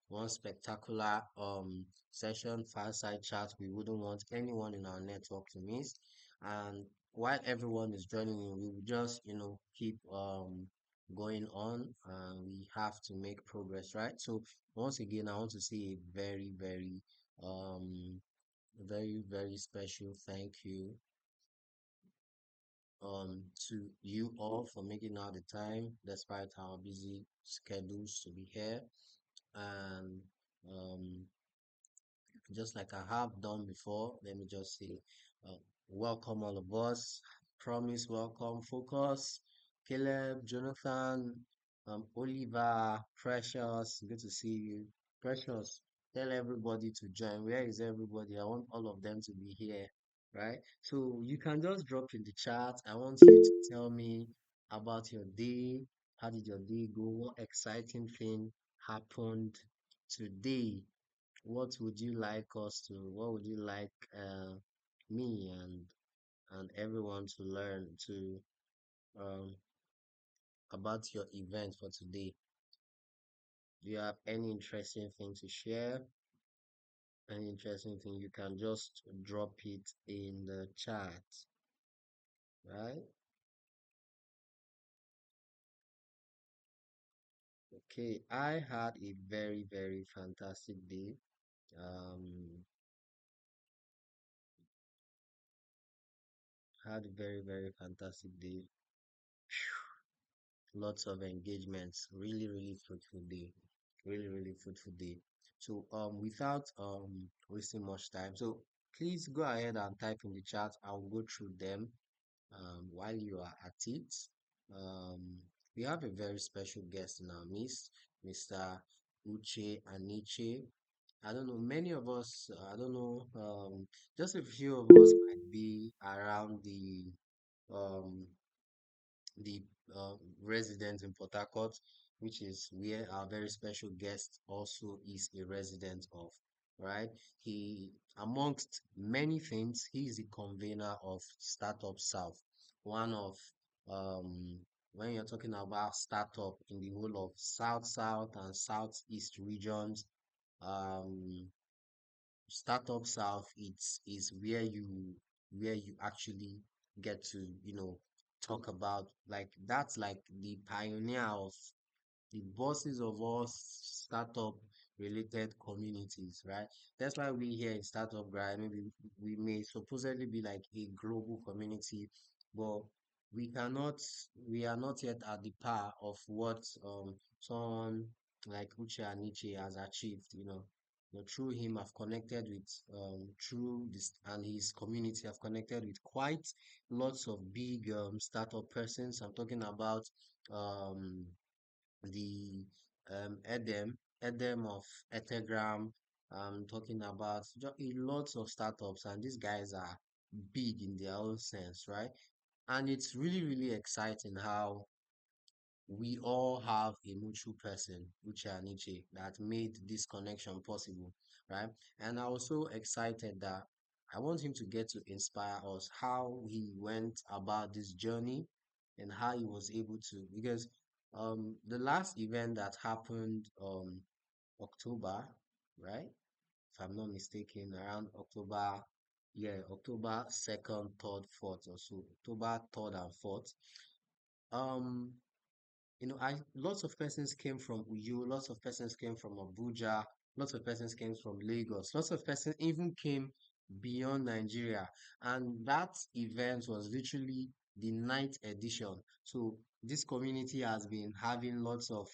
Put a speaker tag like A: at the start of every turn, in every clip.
A: one spectacular session, fireside chat we wouldn't want anyone in our network to miss. And while everyone is joining in, we will just, keep going on, and we have to make progress, right? So once again, I want to say a very, um very, very special thank you to you all for making out the time despite our busy schedules to be here. And um, just like I have done before, let me just say, uh, welcome all of us. Promise, welcome, focus. Caleb, Jonathan, Oliver, Precious, good to see you. Precious, tell everybody to join. Where is everybody? I want all of them to be here, right? So you can just drop in the chat. I want you to tell me about your day. How did your day go? What exciting thing happened today? What would you like me and everyone to learn to um about your event for today? Do you have any interesting thing to share? Any interesting thing, you can just drop it in the chat, right? Okay, I had a very, very fantastic day. Um, had a very, very fantastic day. Lots of engagements, really fruitful day, really fruitful day. So without wasting much time, so please go ahead and type in the chat. I'll go through them while you are at it. um we have a very special guest in our midst, Mr. Uche Aniche. I don't know, many of us, I don't know, just a few of us might be around um the resident in Port Harcourt, which is where our very special guest also is a resident of, right? He, amongst many things, he is the convener of Startup South, one of, um, when you're talking about startup in the whole of South and Southeast regions, um, Startup South, it's is where you actually get to, talk about, like, that's like the pioneer of the bosses of all startup related communities, right? That's why we here in Startup Grind, maybe we may supposedly be like a global community, but we cannot, we are not yet at the par of what someone like Uche Aniche has achieved, through him I've connected with through this and his community, I've connected with quite lots of big startup persons. I'm talking about um the Edem of Ethegram. I'm talking about a lots of startups, and these guys are big in their own sense, right? And it's really exciting how we all have a mutual person, Uche Aniche, that made this connection possible, right? And I'm also excited that I want him to get to inspire us how he went about this journey and how he was able to, because the last event that happened October, right? If I'm not mistaken, around October, yeah, October 2nd, 3rd, 4th or so, October 3rd and 4th. Um, I lots of persons came from Uyo, lots of persons came from Abuja, lots of persons came from Lagos, lots of persons even came beyond Nigeria. And that event was literally the ninth edition. So this community has been having lots of,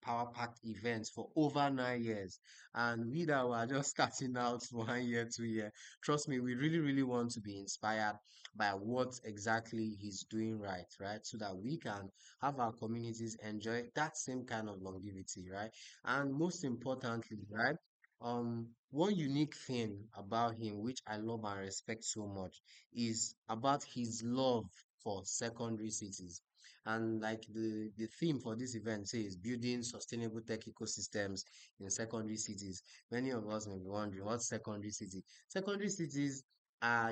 A: power packed events for over 9 years. And we that were just starting out 1 year, 2 year, trust me, we really want to be inspired by what exactly he's doing right? So that we can have our communities enjoy that same kind of longevity, right? And most importantly, right? One unique thing about him, which I love and respect so much, is about his love for secondary cities. And like the theme for this event says, building sustainable tech ecosystems in secondary cities. Many of us may be wondering, what's secondary city? Secondary cities,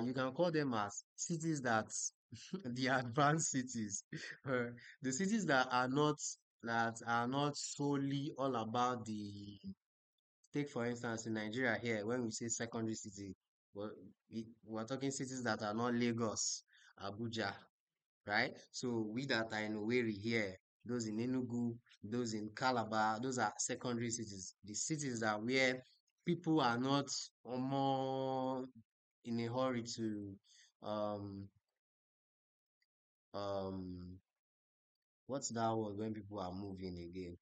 A: you can call them as cities that the advanced cities, uh, the cities that are not solely all about take for instance in Nigeria here, when we say secondary city, we're talking cities that are not Lagos, Abuja, right? So we that are in Owerri here, those in Enugu, those in Calabar, those are secondary cities. The cities that where people are not more in a hurry to um um what's that word when people are moving again?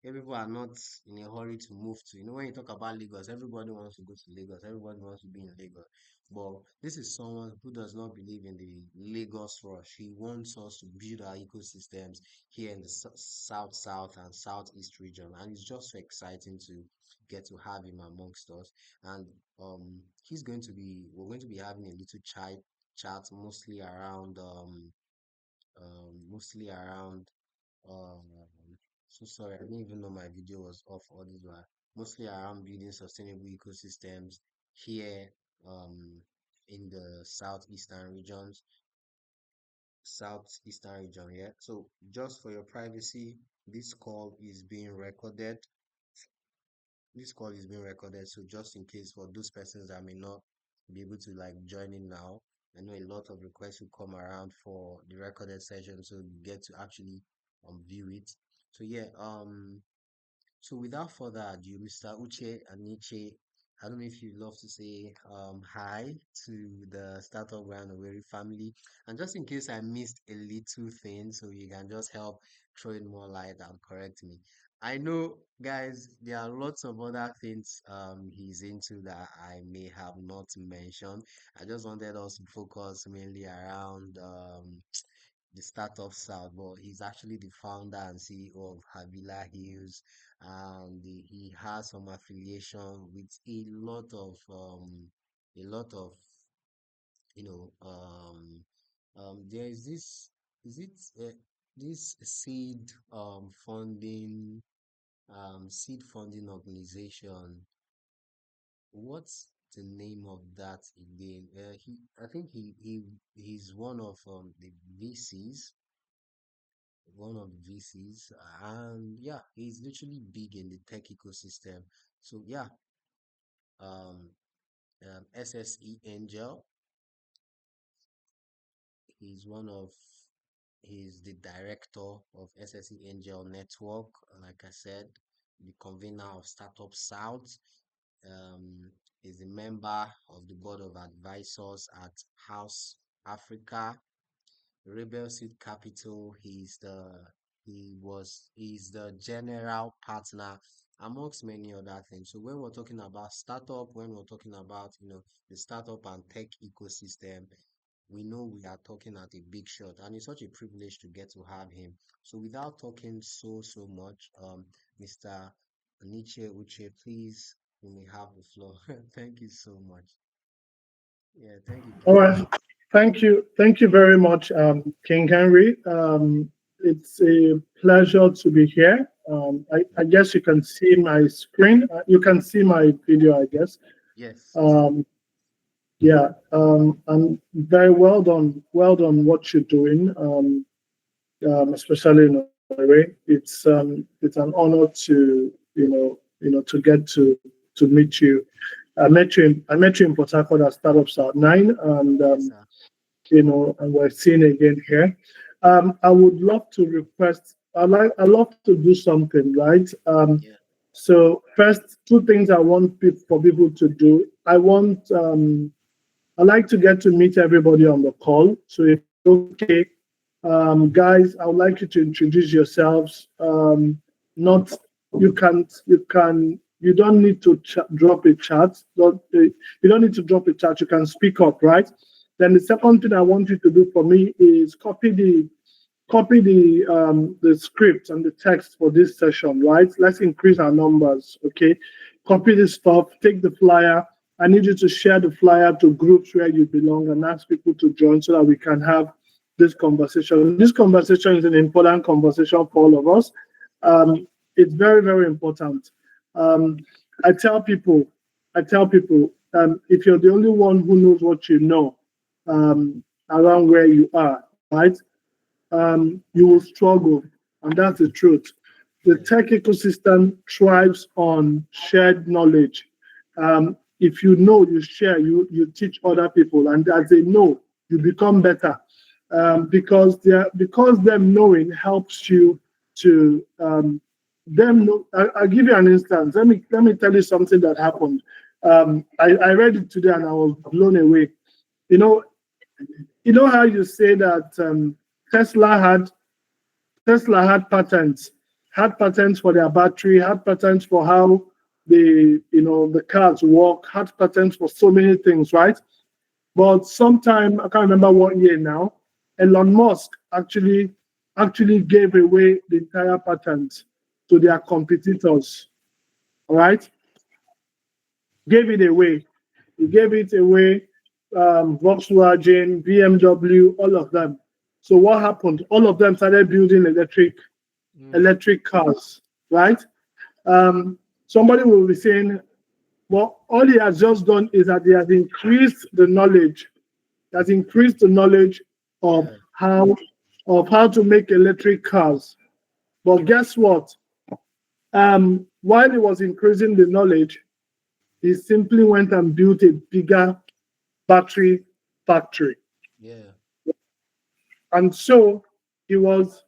A: People are not in a hurry to move to. When you talk about Lagos, everybody wants to go to Lagos. Everybody wants to be in Lagos. But this is someone who does not believe in the Lagos rush. He wants us to build our ecosystems here in the south and southeast region, and it's just so exciting to get to have him amongst us. And we're going to be having a little chat mostly around um, so sorry, I didn't even know my video was off all this while. Mostly around building sustainable ecosystems here in the southeastern region, yeah. So just for your privacy, this call is being recorded. This call is being recorded, so just in case for those persons that may not be able to like join in now, I know a lot of requests will come around for the recorded session, so you get to actually view it. So yeah, so without further ado, Mr. Uche Aniche, I don't know if you'd love to say hi to the Startup Grand Owerri family. And just in case I missed a little thing, so you can just help throw in more light and correct me. I know, guys, there are lots of other things he's into that I may have not mentioned. I just wanted us to focus mainly around the startup side, but he's actually the founder and CEO of Havila Hills, and he has some affiliation with a lot of you know there is this is it this seed funding organization. What's the name of that again? I think he's the VCs, one of the VCs, and yeah, he's literally big in the tech ecosystem. So yeah, um, SSE Angel, he's one of he's the director of SSE Angel Network. Like I said, the convener of Startup South. Um, is a member of the board of advisors at House Africa, Rebel Seed Capital. He's the general partner amongst many other things. So when we're talking about startup, when we're talking about the startup and tech ecosystem, we know we are talking at a big shot, and it's such a privilege to get to have him. So without talking so much, Mr. Aniche Uche, please, you may have the floor. Thank you so much. Yeah, thank you,
B: All
A: King
B: right.
A: Henry.
B: Thank you very much, King Henry. It's a pleasure to be here. I guess you can see my screen. You can see my video, I guess.
A: Yes, yes, sir.
B: Um, yeah, and very well done what you're doing, especially in Norway. It's an honor to to get to meet you. I met you in Port Harcourt at Startups at 9, and
A: Yes, sir.
B: and we're seeing again here. I would love to request. I love to do something, right?
A: Yeah,
B: So first, two things I want for people to do. I like to get to meet everybody on the call. So if it's okay, guys, I would like you to introduce yourselves. Not you don't need to drop a chat. You don't need to drop a chat. You can speak up, right? Then the second thing I want you to do for me is copy the script and the text for this session, right? Let's increase our numbers, okay? Copy this stuff, take the flyer. I need you to share the flyer to groups where you belong and ask people to join so that we can have this conversation. This conversation is an important conversation for all of us. Um, it's very, very important. Um, I tell people, if you're the only one who knows what you know around where you are, right? You will struggle, and that's the truth. The
A: Yeah.
B: tech ecosystem thrives on shared knowledge. If you know, you share, you teach other people, and as they know, you become better. Because them knowing helps you to them know. I'll give you an instance. Let me tell you something that happened. I read it today and I was blown away. You know, you know how you say that Tesla had Tesla had patents for their battery, had patents for how the cars work, had patents for so many things, right? But sometime I can't remember what year now, Elon Musk actually gave away the entire patent to their competitors. All right, gave it away. He gave it away. Volkswagen, BMW, all of them. So what happened? All of them started building
A: Mm.
B: electric cars, right? Somebody will be saying, well, all he has just done is that he has increased the knowledge, has increased the knowledge of
A: Yeah.
B: how to make electric cars. But guess what? While he was increasing the knowledge, he simply went and built a bigger battery factory.
A: Yeah.
B: And so he was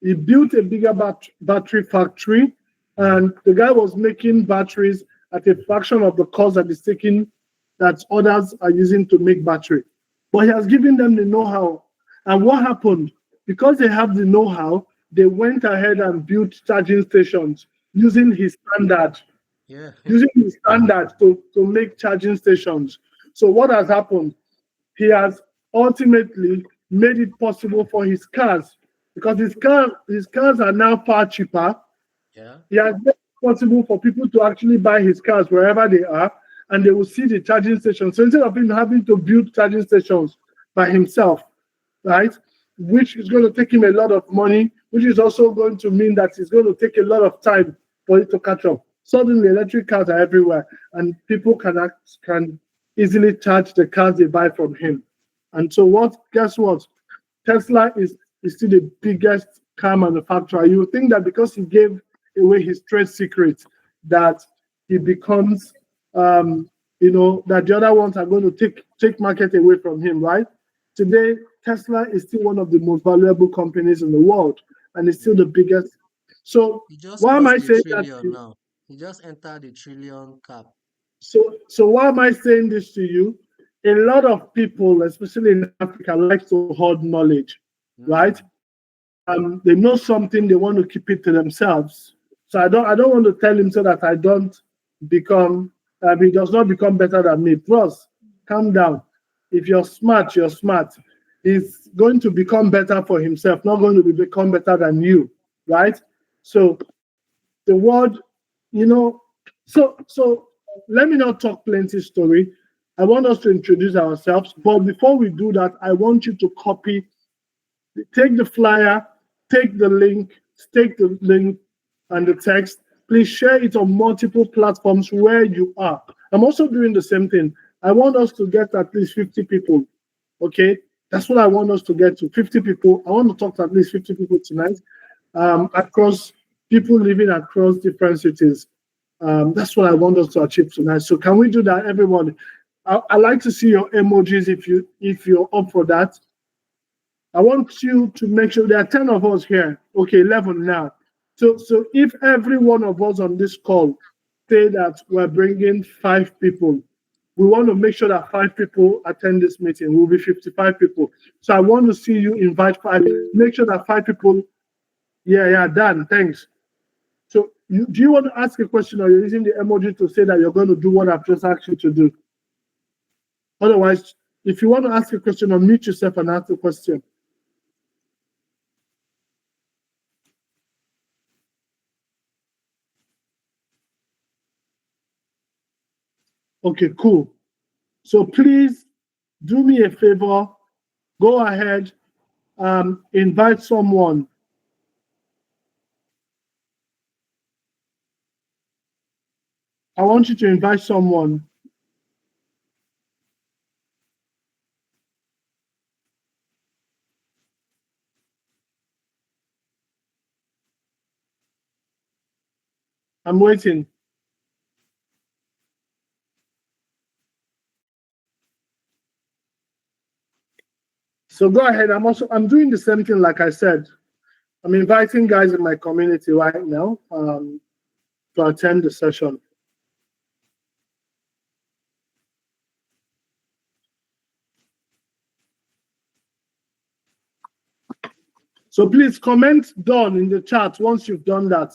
B: he built a bigger battery factory, and the guy was making batteries at a fraction of the cost that others are using to make battery. But he has given them the know-how. And what happened? Because they have the know-how, they went ahead and built charging stations using his standard,
A: Yeah.
B: to make charging stations. So what has happened? He has ultimately made it possible for his cars, because his cars are now far cheaper.
A: Yeah.
B: He has made it possible for people to actually buy his cars wherever they are, and they will see the charging station. So instead of him having to build charging stations by himself, right, which is going to take him a lot of money, which is also going to mean that it's going to take a lot of time for it to catch up. Suddenly, electric cars are everywhere, and people can easily charge the cars they buy from him. And so, what? Guess what? Tesla is still the biggest car manufacturer. You would think that because he gave away his trade secrets, that he becomes, that the other ones are going to take market away from him, right? Today, Tesla is still one of the most valuable companies in the world, and it's still
A: Yeah.
B: the biggest. So
A: He just
B: why am I
A: crossed the
B: saying that to
A: trillion
B: you?
A: now. He just entered the trillion cap.
B: So why am I saying this to you? A lot of people, especially in Africa, like to hoard knowledge, right?
A: Mm.
B: They know something, they want to keep it to themselves. So I don't want to tell him so that I don't become he does not become better than me. Plus, calm down. If you're smart, you're smart. He's going to become better for himself, not going to become better than you, right? So the word, you know, so let me not talk plenty story. I want us to introduce ourselves, but before we do that, I want you to take the flyer, take the link and the text. Please share it on multiple platforms where you are. I'm also doing the same thing. I want us to get at least 50 people. Okay. That's what I want us to get to 50 people. I want to talk to at least 50 people tonight, across people living across different cities. That's what I want us to achieve tonight. So can we do that, everyone? I like to see your emojis if you're up for that. I want you to make sure there are 10 of us here. Okay, 11 now. So if every one of us on this call say that we're bringing 5 people, we want to make sure that 5 people attend this meeting. We'll be 55 people. So I want to see you invite 5. Make sure that 5 people. Yeah, done. Thanks. So do you want to ask a question, or you're using the emoji to say that you're going to do what I've just asked you to do? Otherwise, if you want to ask a question, unmute yourself and ask the question. Okay, cool. So please do me a favor, go ahead, invite someone. I want you to invite someone. I'm waiting. So go ahead. I'm doing the same thing like I said. I'm inviting guys in my community right now to attend the session. So please comment done in the chat once you've done that.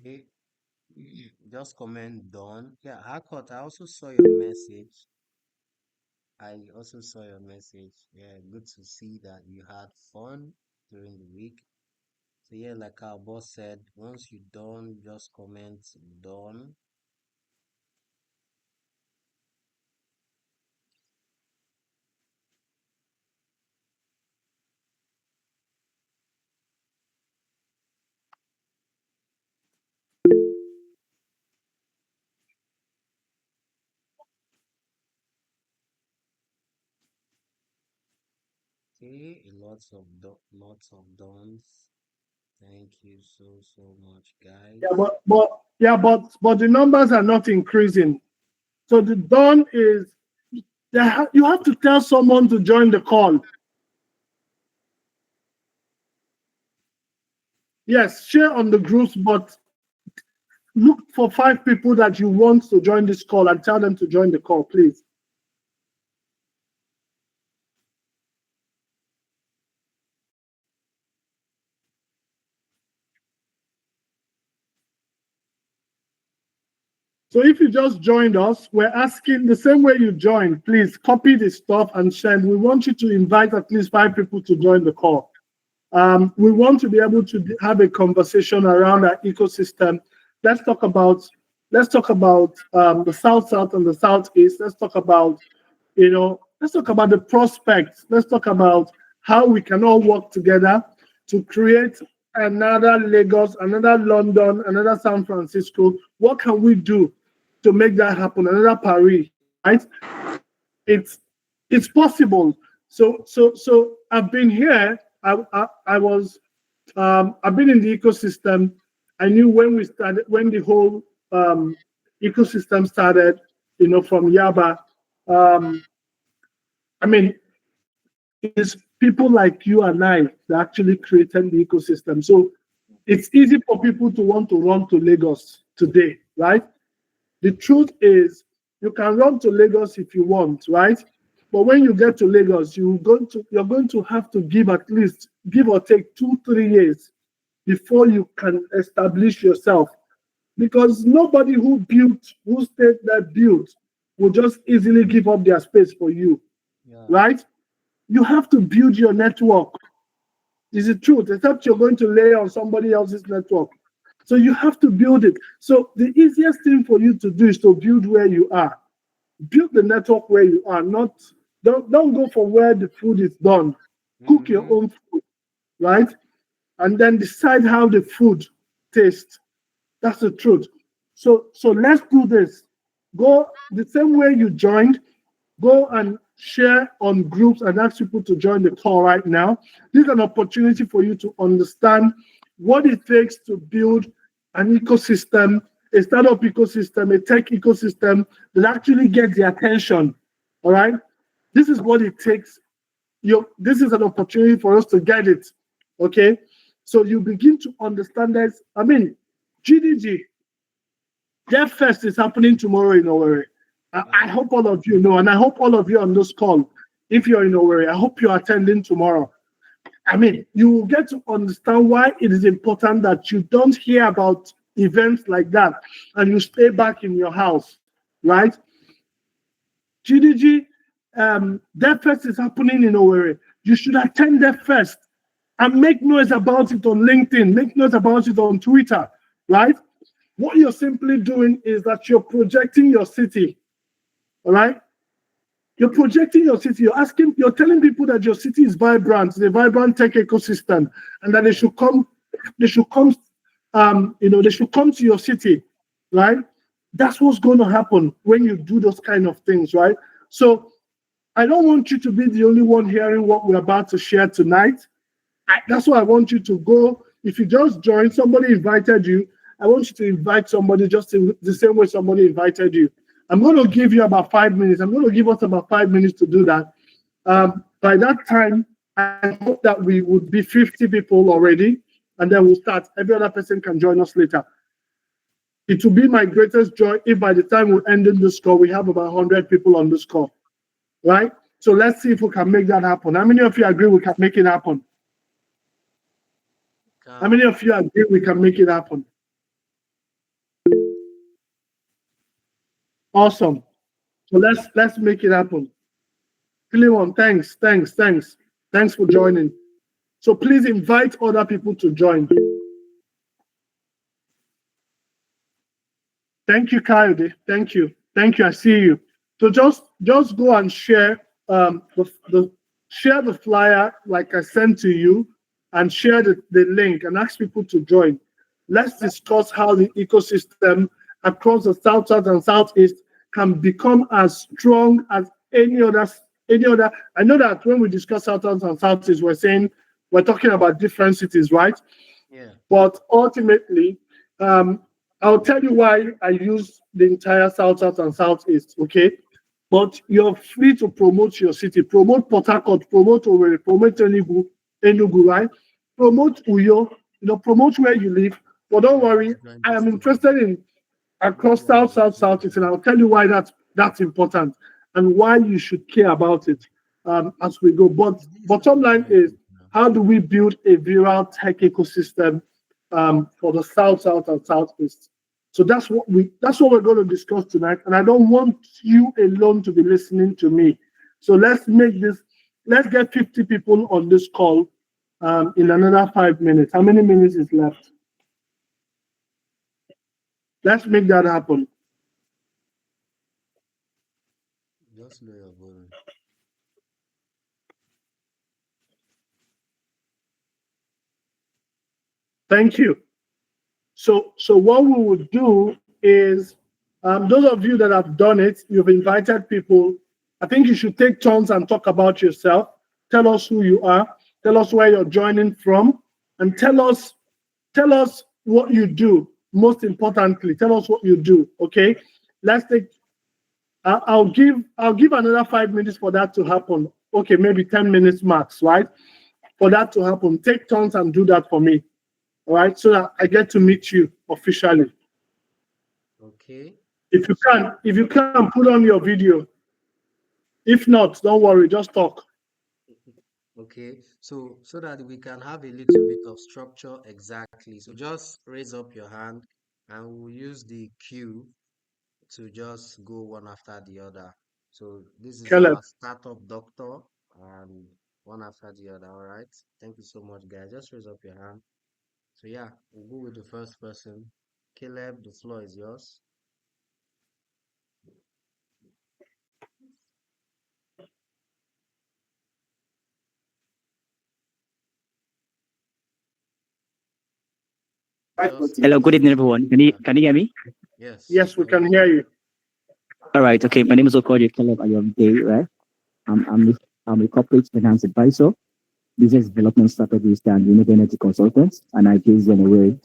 A: Okay. Just comment done. Yeah, Harcourt, I also saw your message. I also saw your message. Yeah, good to see that you had fun during the week. So yeah, like our boss said, once you're done, just comment done. Okay, lots of dons. Thank you so much,
B: Yeah,
A: guys.
B: but the numbers are not increasing. So the done is you have to tell someone to join the call. Yes, share on the groups, but look for 5 people that you want to join this call and tell them to join the call, please. So if you just joined us, we're asking the same way you joined, please copy the stuff and send. We want you to invite at least 5 people to join the call. We want to be able to have a conversation around our ecosystem. Let's talk about the South and the Southeast. Let's talk about the prospects. Let's talk about how we can all work together to create another Lagos, another London, another San Francisco. What can we do to make that happen? Another Paris, right? It's it's possible. So I've been here. I was I've been in the ecosystem. I knew when the whole ecosystem started, from Yaba. Um, I mean, it's people like you and I that actually created the ecosystem. So it's easy for people to want to run to Lagos today, right? The truth is, you can run to Lagos if you want, right? But when you get to Lagos, you're going to have to give at least, give or take 2-3 years before you can establish yourself. Because nobody who stayed there built, will just easily give up their space for you,
A: Yeah.
B: right? You have to build your network. Is the truth, except you're going to lay on somebody else's network. So you have to build it. So the easiest thing for you to do is to build where you are. Build the network where you are. Not don't go for where the food is done. Cook your
A: Mm-hmm.
B: own food, right? And then decide how the food tastes. That's the truth. So let's do this. Go the same way you joined. Go and share on groups and ask people to join the call right now. This is an opportunity for you to understand what it takes to build an ecosystem, a startup ecosystem, a tech ecosystem that actually gets the attention. All right. This is what it takes. This is an opportunity for us to get it. Okay. So you begin to understand this. I mean, GDG, Dev Fest is happening tomorrow in Owerri. I
A: Yeah.
B: hope all of you know, and I hope all of you on this call, if you're in Owerri, I hope you're attending tomorrow. I mean, you will get to understand why it is important that you don't hear about events like that and you stay back in your house, right? GDG, Dev Fest is happening in Owerri. You should attend Dev Fest and make noise about it on LinkedIn, make noise about it on Twitter, right? What you're simply doing is that you're projecting your city. All right. You're projecting your city. You're telling people that your city is vibrant, it's a vibrant tech ecosystem, and that
A: Yeah.
B: they should come, they should come to your city, right? That's what's going to happen when you do those kind of things, right? So I don't want you to be the only one hearing what we're about to share tonight. That's why I want you to go. If you just joined, somebody invited you. I want you to invite somebody just in the same way somebody invited you. I'm going to give you about 5 minutes. I'm going to give us about 5 minutes to do that. By that time, I hope that we would be 50 people already, and then we'll start. Every other person can join us later. It will be my greatest joy if by the time we end in this call, we have about 100 people on this call, right? So let's see if we can make that happen. How many of you agree we can make it happen? How
A: Can.
B: many of you agree we can make it happen? Awesome. So let's make it happen. Cleon, thanks for joining. So please invite other people to join. Thank you, Coyote. Thank you. Thank you. I see you. So just go and share share the flyer like I sent to you, and share the link and ask people to join. Let's discuss how the ecosystem across the south and southeast can become as strong as any other. I know that when we discuss south and southeast, we're talking about different cities, right?
A: Yeah.
B: But ultimately, I'll tell you why I use the entire south and southeast, okay? But you're free to promote your city, promote Port Harcourt, promote Owerri, promote Enugu, right? Promote Uyo, promote where you live. But don't
A: Yeah.
B: worry,
A: Just join
B: I
A: this
B: am
A: team.
B: interested in
A: Just
B: across
A: join
B: southeast, and I'll tell you why that's important and why you should care about it as we go. But
A: this
B: bottom line
A: join
B: is,
A: this now?
B: how do we build a viral tech ecosystem for the south and southeast? So that's what we're going to discuss tonight. And I don't want you alone to be listening to me. So let's get 50 people on this call in another 5 minutes. How many minutes is left? Let's make that happen.
A: Just know your volume.
B: Thank you. So what we would do is, those of you that have done it, you've invited people. I think you should take turns and talk about yourself. Tell us who you are. Tell us where you're joining from, and tell us what you do. Most importantly, tell us what you do. Okay. Let's take. I'll give another 5 minutes for that to happen. Okay, maybe 10 minutes max, right? For that to happen, take turns and do that for me. All right, so that I get to meet you officially.
A: Okay.
B: If you
A: So
B: can, if you can, put on your video. If not, don't worry, just talk.
A: okay. So that we can have a little bit of structure exactly. So just raise up your hand and we'll use the queue to just go one after the other. So this is
B: Caleb.
A: our startup doctor and one after the other. All right. Thank you so much, guys. Just raise up your hand. So yeah, we'll go with the first person. Caleb, the floor is yours. Just
C: Hello, good evening,
A: unmute.
C: everyone. Can you hear me?
A: Yes, we
B: Yes, we
A: can hear
B: can
A: you.
B: hear you.
C: All right. Okay. My name is Okoye Caleb Ayomide, right? I'm a corporate finance advisor, business development strategist, and renewable energy consultant, and I based on away.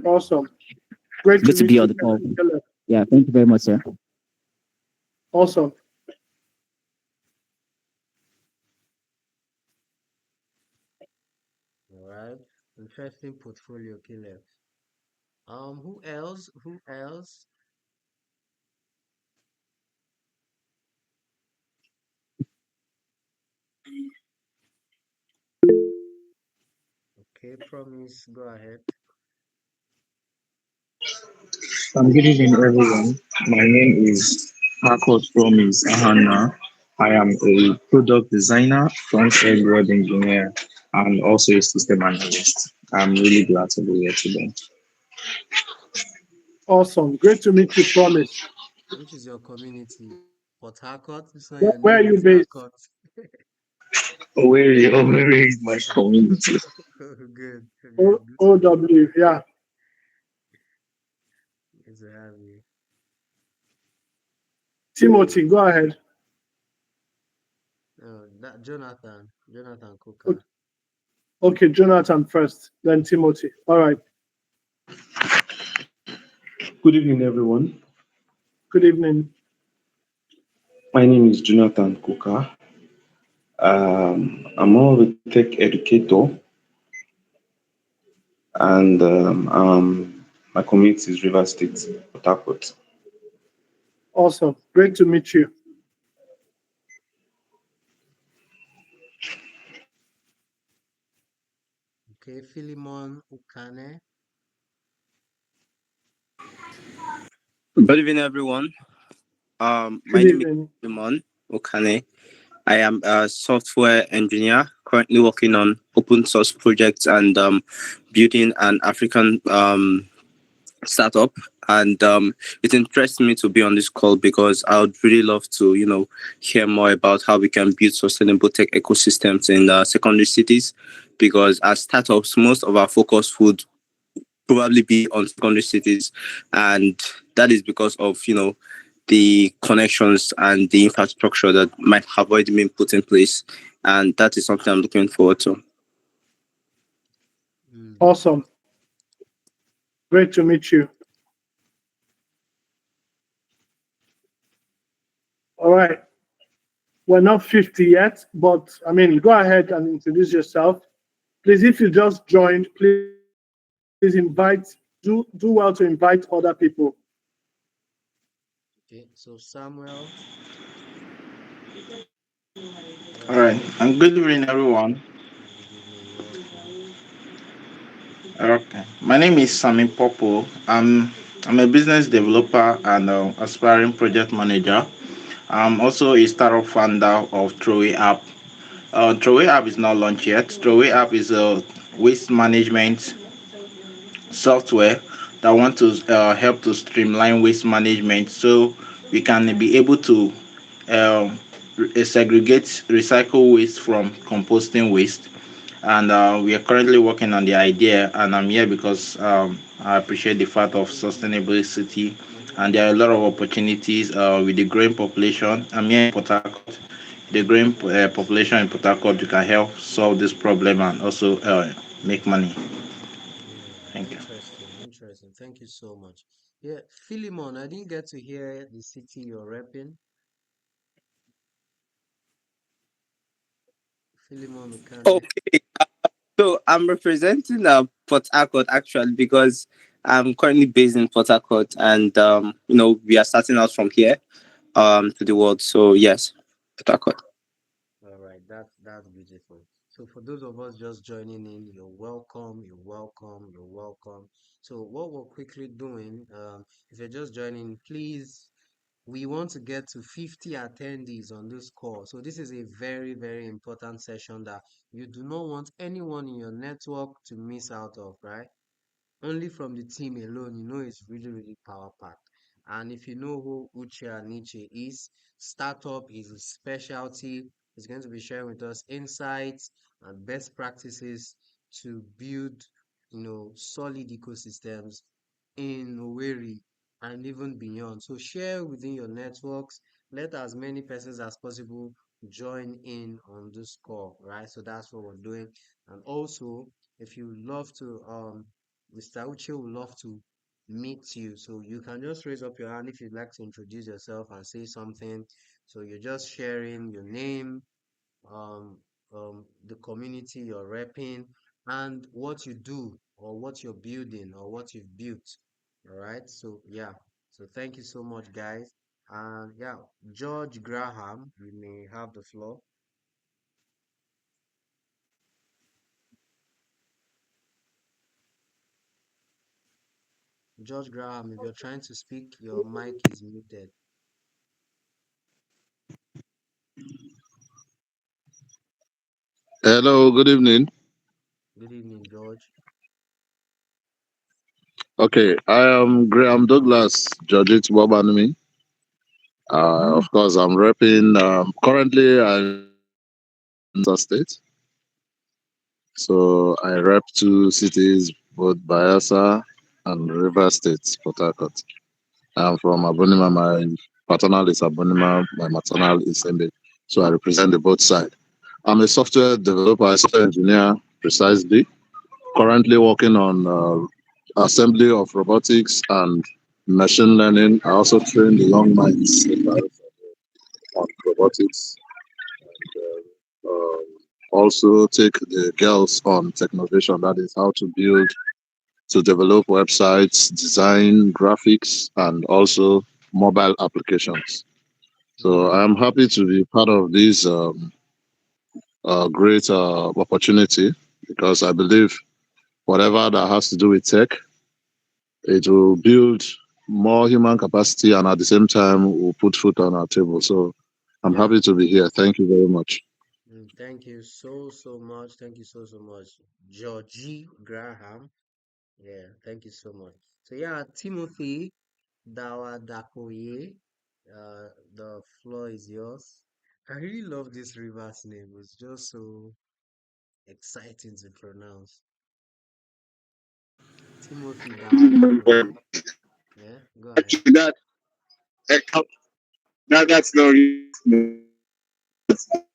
B: Awesome. Great to
C: Good to be
B: meet
C: on
B: you,
C: the call.
B: Caleb.
C: Yeah. Thank you very much, sir.
B: Awesome.
A: All right. Interesting portfolio, Caleb. Who else? Who else? Okay, promise. Go ahead.
D: Good evening, everyone. My name is Marcos Promise Ahana. I am a product designer, front-end web engineer, and also a system analyst. I'm really glad to be here today.
B: Awesome. Great to meet you, Promise.
A: Which is your community? Port Harcourt? This one
B: Where,
A: your
B: where are
A: name
B: you
A: is
B: based?
A: Harcourt.
D: Owerri is my community.
A: Good, good. Good to know.
B: OW, yeah.
A: Good to have you.
B: Timothy, go ahead.
A: That Jonathan
B: O-
A: Coker.
B: Okay, Jonathan first, then Timothy. All right.
E: Good evening, everyone.
B: Good evening.
E: My name is Jonathan Kuka. I'm more of a tech educator, and my community is River State, Port Harcourt.
B: Awesome. Great to meet you.
A: Okay, Philemon Ukane.
F: Good evening, everyone. My
B: Good
F: name is
B: evening.
F: Simon Okane. I am a software engineer currently working on open source projects and building an African startup. And it interests me to be on this call because I would really love to, hear more about how we can build sustainable tech ecosystems in secondary cities. Because as startups, most of our focus would probably be on secondary cities, and that is because of the connections and the infrastructure that might have already been put in place, and that is something I'm looking forward to.
A: Mm,
B: Awesome. Great to meet you. All right. We're not 50 yet, but I mean, go ahead and introduce yourself. Please, if you just joined, please do well to invite other people.
A: okay, so Samuel,
D: All right, and good evening, everyone.
A: good evening, welcome.
D: Okay, my name is Sami Popo. I'm a business developer and aspiring project manager. I'm also a startup founder of Throwaway App. Throwaway App is not launched yet. Throwaway App is a waste management software that want to help to streamline waste management so we can be able to um, segregate recycle waste from composting waste. And we are currently working on the idea, and I'm here because I appreciate the fact of sustainability, and there are a lot of opportunities with the growing population. I'm here in Port Harcourt. The growing population in Port Harcourt, you can help solve this problem and also make money.
A: Yeah,
D: Thank you.
A: interesting, interesting. Thank you so much. Yeah, Philemon, I didn't get to hear the city you're repping. Philemon Ukane.
F: Okay, so I'm representing Port Harcourt actually because I'm currently based in Port Harcourt, and we are starting out from here to the world. So yes, Port Harcourt.
A: All right, that's beautiful. So for those of us just joining in, you're welcome, you're welcome, you're welcome. So what we're quickly doing, if you're just joining, please, we want to get to 50 attendees on this call. So this is a very, very important session that you do not want anyone in your network to miss out of, right? Only from the team alone, you know it's really, really power packed. And if you know who Uche Aniche is, startup is his specialty. He's going to be sharing with us insights and best practices to build, solid ecosystems in Owerri and even beyond. So share within your networks. Let as many persons as possible join in on this call, right? So that's what we're doing. And also, if you love to Mr. Uche would love to meet you. So you can just raise up your hand if you'd like to introduce yourself and say something. So you're just sharing your name, um, the community you're repping, and what you do or what you're building or what you've built. All right. So yeah. So thank you so much, guys. And yeah, George Graham, you may have the floor. George Graham, if you're trying to speak, your mic is muted.
G: Hello, good evening.
A: Good evening, George.
G: Okay, I am Graham Douglas Georgette Bobanumi. Of course, I'm repping. Currently, I'm in State, so I rep two cities, both Bayelsa and River State, Port Harcourt. I'm from Abonima. My paternal is Abonima. My maternal is Embe. So I represent the both sides. I'm a software developer, a software engineer, precisely. Currently working on assembly of robotics and machine learning. I also train the young minds on robotics. Um, Also take the girls on technovation. That is how to develop websites, design graphics, and also mobile applications. So I'm happy to be part of this great opportunity because I believe whatever that has to do with tech, it will build more human capacity and at the same time will put food on our table. So I'm
A: Yeah.
G: happy to be here. Thank you very much.
A: Thank you so much. Thank you so much, Georgie Graham. Yeah, thank you so much. So yeah, Timothy Dawa Dakoye, the floor is yours. I really love this river's name. It's just so exciting to pronounce. Timothy Dawa Dakoye. Yeah, go ahead.
D: Actually, that's not really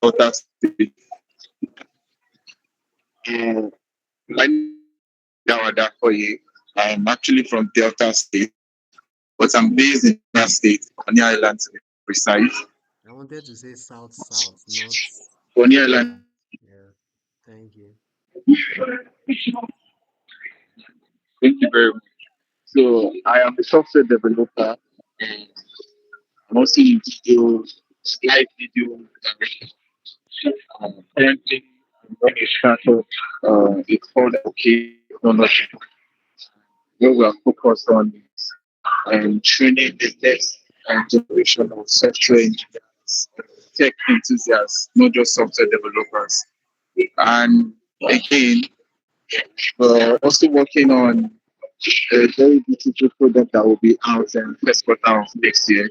D: Delta State. My name is Dawada Koye. I'm actually from Delta State, but I'm based in River State, Coney Island to be precise.
A: I wanted to say South South, not
D: Coney
A: yeah,
D: Island.
A: yeah. Thank you.
D: Thank you very much. So I am a software developer and I'm also in video, live video direction. Currently, I'm running a startup. It's called OK Technology, where we are focused on training the next generation of software engineers, tech enthusiasts, not just software developers. And again, we're also working on a very beautiful product that will be out in first quarter of next year,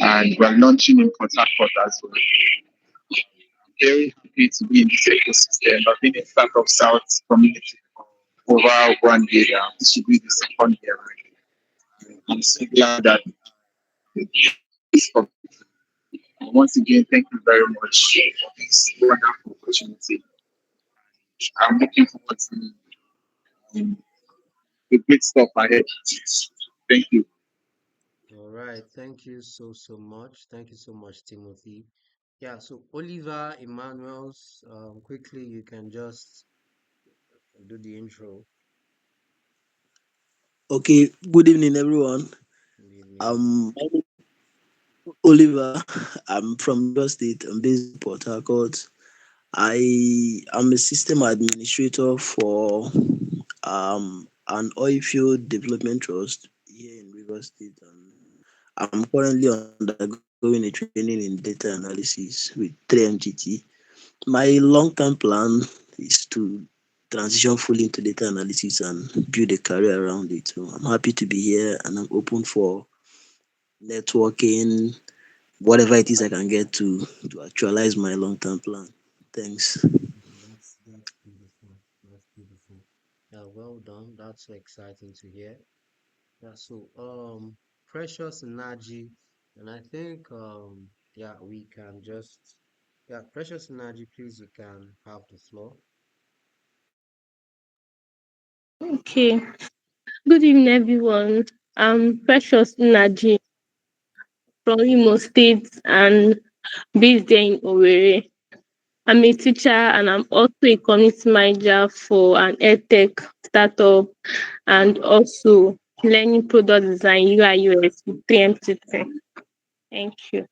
D: and we're launching in Port Harcourt as well. Very happy to be in this ecosystem. I've been in Startup South community for over 1 year now. This will be the second year. I'm so glad that this once again, thank you very much for this wonderful opportunity. I'm looking forward to the great stuff ahead. Thank you.
A: All right. Thank you so much. Thank you so much, Timothy. Yeah, so Oliver Emmanuel's quickly you can just do the intro.
H: Okay, good evening, everyone.
A: Good evening.
H: I'm Oliver. I'm from Lagos State. I'm based in Port Harcourt. I am a system administrator for an oil field development trust here in Rivers State. And I'm currently undergoing a training in data analysis with 3MGT. My long-term plan is to transition fully into data analysis and build a career around it. So I'm happy to be here and I'm open for networking, whatever it is I can get to actualize my long term plan. Thanks.
A: That's beautiful. That's beautiful. Yeah, well done. That's so exciting to hear. Yeah, so Precious Energy, and I think yeah, we can just yeah, Precious Energy, please you can have the floor.
I: Okay. Good evening, everyone. I'm Precious Naji from Imo State and based there in Owerri. I'm a teacher and I'm also a community manager for an edtech startup and also learning product design UI UX with 3MCT. Thank you.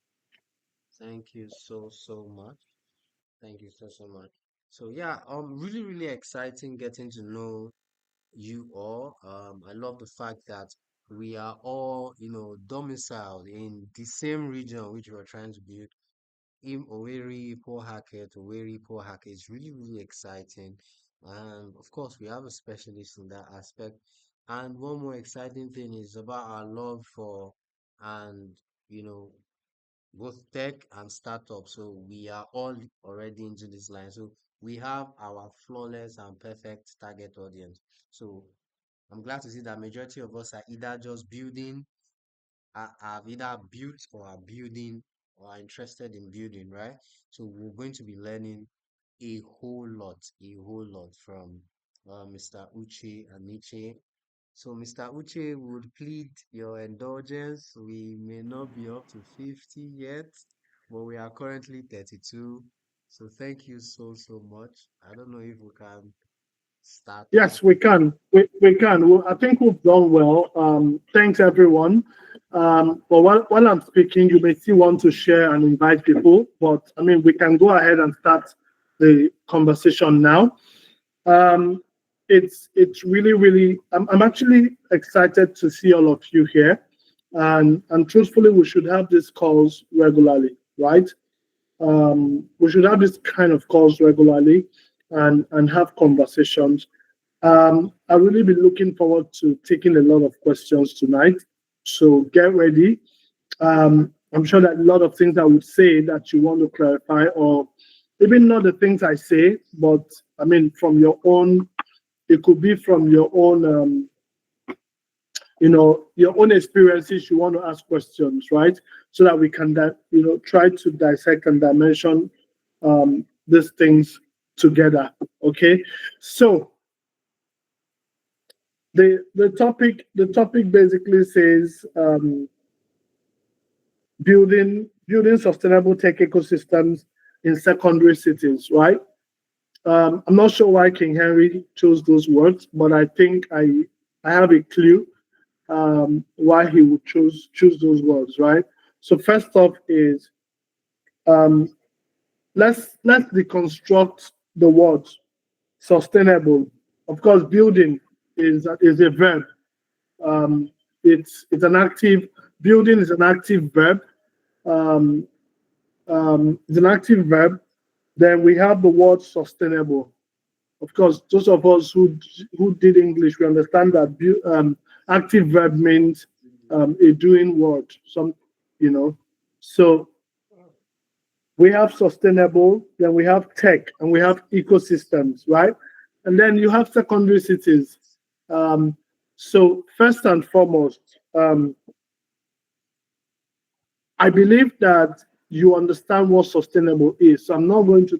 A: Thank you so much. Thank you so much. So yeah, really exciting getting to know you all. I love the fact that we are all, domiciled in the same region which we're trying to build. Oweri, Poor Hacket is really exciting. And of course, we have a specialist in that aspect. And one more exciting thing is about our love for and, you know, both tech and startup. So we are all already into this line. So we have our flawless and perfect target audience. So I'm glad to see that majority of us are either just building, have either built or are building or are interested in building, right? So we're going to be learning a whole lot from Mr. Uche Aniche. So, Mr. Uche would plead your indulgence. We may not be up to 50 yet, but we are currently 32. So, thank you so, so much. I don't know if we can start off.
B: Yes, we can. We can. Well, I think we've done well. Thanks, everyone. But while I'm speaking, you may still want to share and invite people. But I mean, we can go ahead and start the conversation now. Um, it's really, really. I'm actually excited to see all of you here, and truthfully, we should have these calls regularly, right? We should have this kind of calls regularly, and have conversations. I really be looking forward to taking a lot of questions tonight. So get ready. I'm sure that a lot of things I would say that you want to clarify, or even not the things I say, but I mean from your own. It could be from your own, your own experiences. You want to ask questions, right? So that we can, try to dissect and dimension these things together. Okay. So the topic basically says building sustainable tech ecosystems in secondary cities, right? I'm not sure why King Henry chose those words, but I think I have a clue why he would choose those words, right? So first off is um, let's deconstruct the word sustainable. Of course, building is a verb. Um, it's an active building is an active verb. Um, it's an active verb. Then we have the word sustainable. Of course, those of us who did English, we understand that active verb means a doing word. You know. So we have sustainable, then we have tech, and we have ecosystems, right? And then you have secondary cities. Um, so first and foremost, I believe that you understand what sustainable is. So um, I'm not going to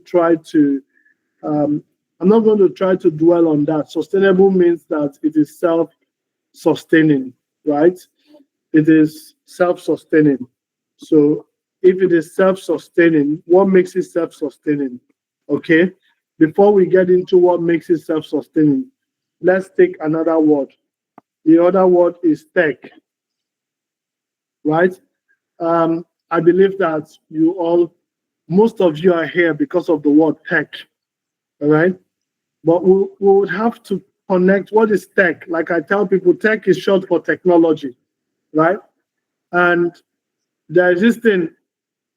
B: try to dwell on that. Sustainable means that it is self-sustaining, right? It is self-sustaining. So if it is self-sustaining, what makes it self-sustaining? Okay. Before we get into what makes it self-sustaining, let's take another word. The other word is tech, right? I believe that most of you are here because of the word tech, all right? But we would have to connect what is tech. Like I tell people, tech is short for technology, right? And there's this thing,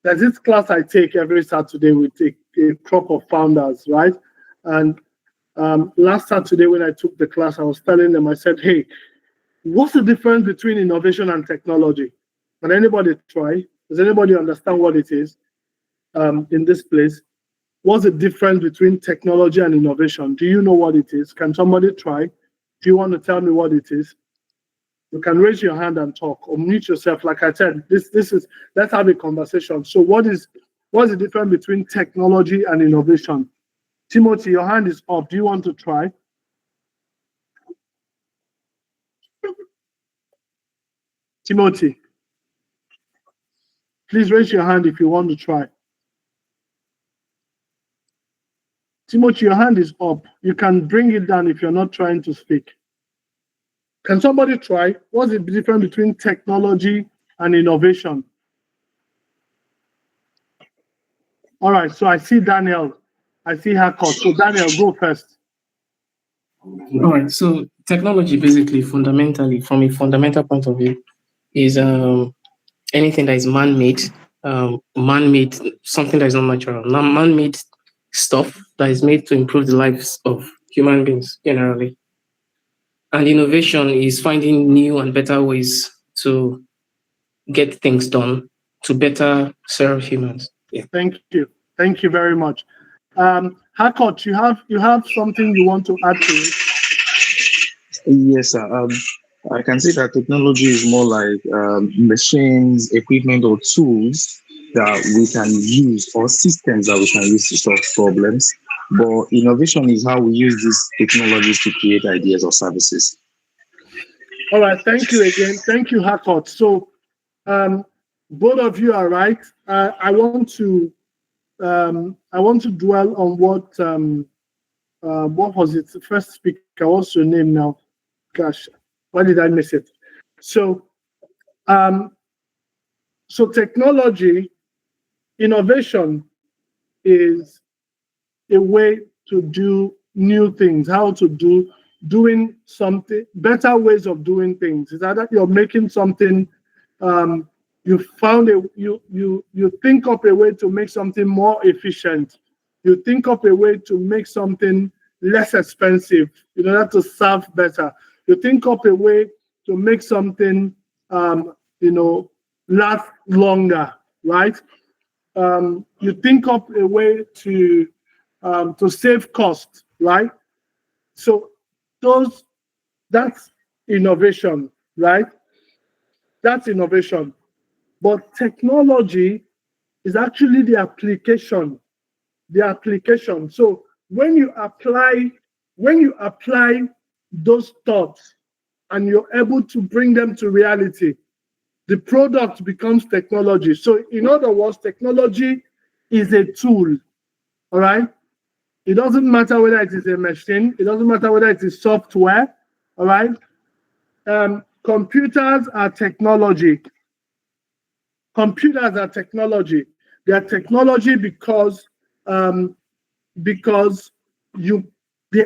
B: there's this class I take every Saturday with a crop of founders, right? And last Saturday when I took the class, I was telling them, I said, hey, what's the difference between innovation and technology? Can anybody try? Does anybody understand what it is in this place? What's the difference between technology and innovation? Do you know what it is? Can somebody try? Do you want to tell me what it is? You can raise your hand and talk, or mute yourself. Like I said, this is let's have a conversation. So what's the difference between technology and innovation? Timothy, your hand is up. Do you want to try? Timothy, please raise your hand if you want to try. Timothy, your hand is up. You can bring it down if you're not trying to speak. Can somebody try? What's the difference between technology and innovation? All right, so I see Daniel. I see Hakot. So Daniel, go first.
J: All right. So technology, basically, fundamentally, from a fundamental point of view, is anything that is man-made, man-made something that is not natural, man-made stuff that is made to improve the lives of human beings generally. And innovation is finding new and better ways to get things done to better serve humans. Yeah.
B: Thank you. Thank you very much. Hakot, you have something you want to add to it?
D: Yes, sir. I can say that technology is more like machines, equipment, or tools that we can use, or systems that we can use to solve problems. But innovation is how we use these technologies to create ideas or services.
B: All right. Thank you again. Thank you, Hakot. So, both of you are right. I want to dwell on what was it? The first speaker. What's your name now? Gosh, why did I miss it? So, so technology, innovation is a way to do new things, how to doing something, better ways of doing things. It's either you're making something, you found you think up a way to make something more efficient. You think up a way to make something less expensive in order to serve better. You think up a way to make something last longer, right? You think up a way to save cost, right? So that's innovation, right? That's innovation. But technology is actually the application. The application. So when you apply those thoughts and you're able to bring them to reality, the product becomes technology. So in other words, technology is a tool. All right. It doesn't matter whether it is a machine. It doesn't matter whether it is software. All right. Computers are technology. Computers are technology. They are technology because they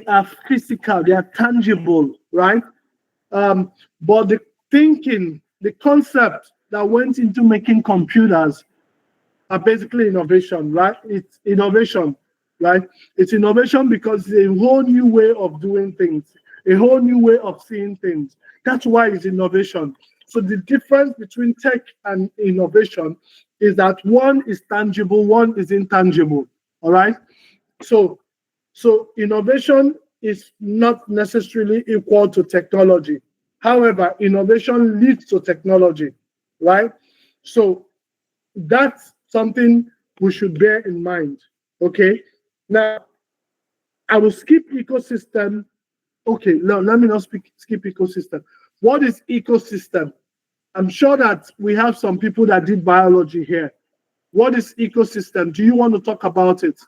B: are physical. They are tangible, right? But the thinking, the concept that went into making computers are basically innovation, right? It's innovation, right? It's innovation because it's a whole new way of doing things, a whole new way of seeing things. That's why it's innovation. So the difference between tech and innovation is that one is tangible, one is intangible. All right. So innovation is not necessarily equal to technology. However, innovation leads to technology, right? So that's something we should bear in mind. Okay. Now, I will skip ecosystem. Okay, no, let me not skip ecosystem. What is ecosystem? I'm sure that we have some people that did biology here. What is ecosystem? Do you want to talk about it?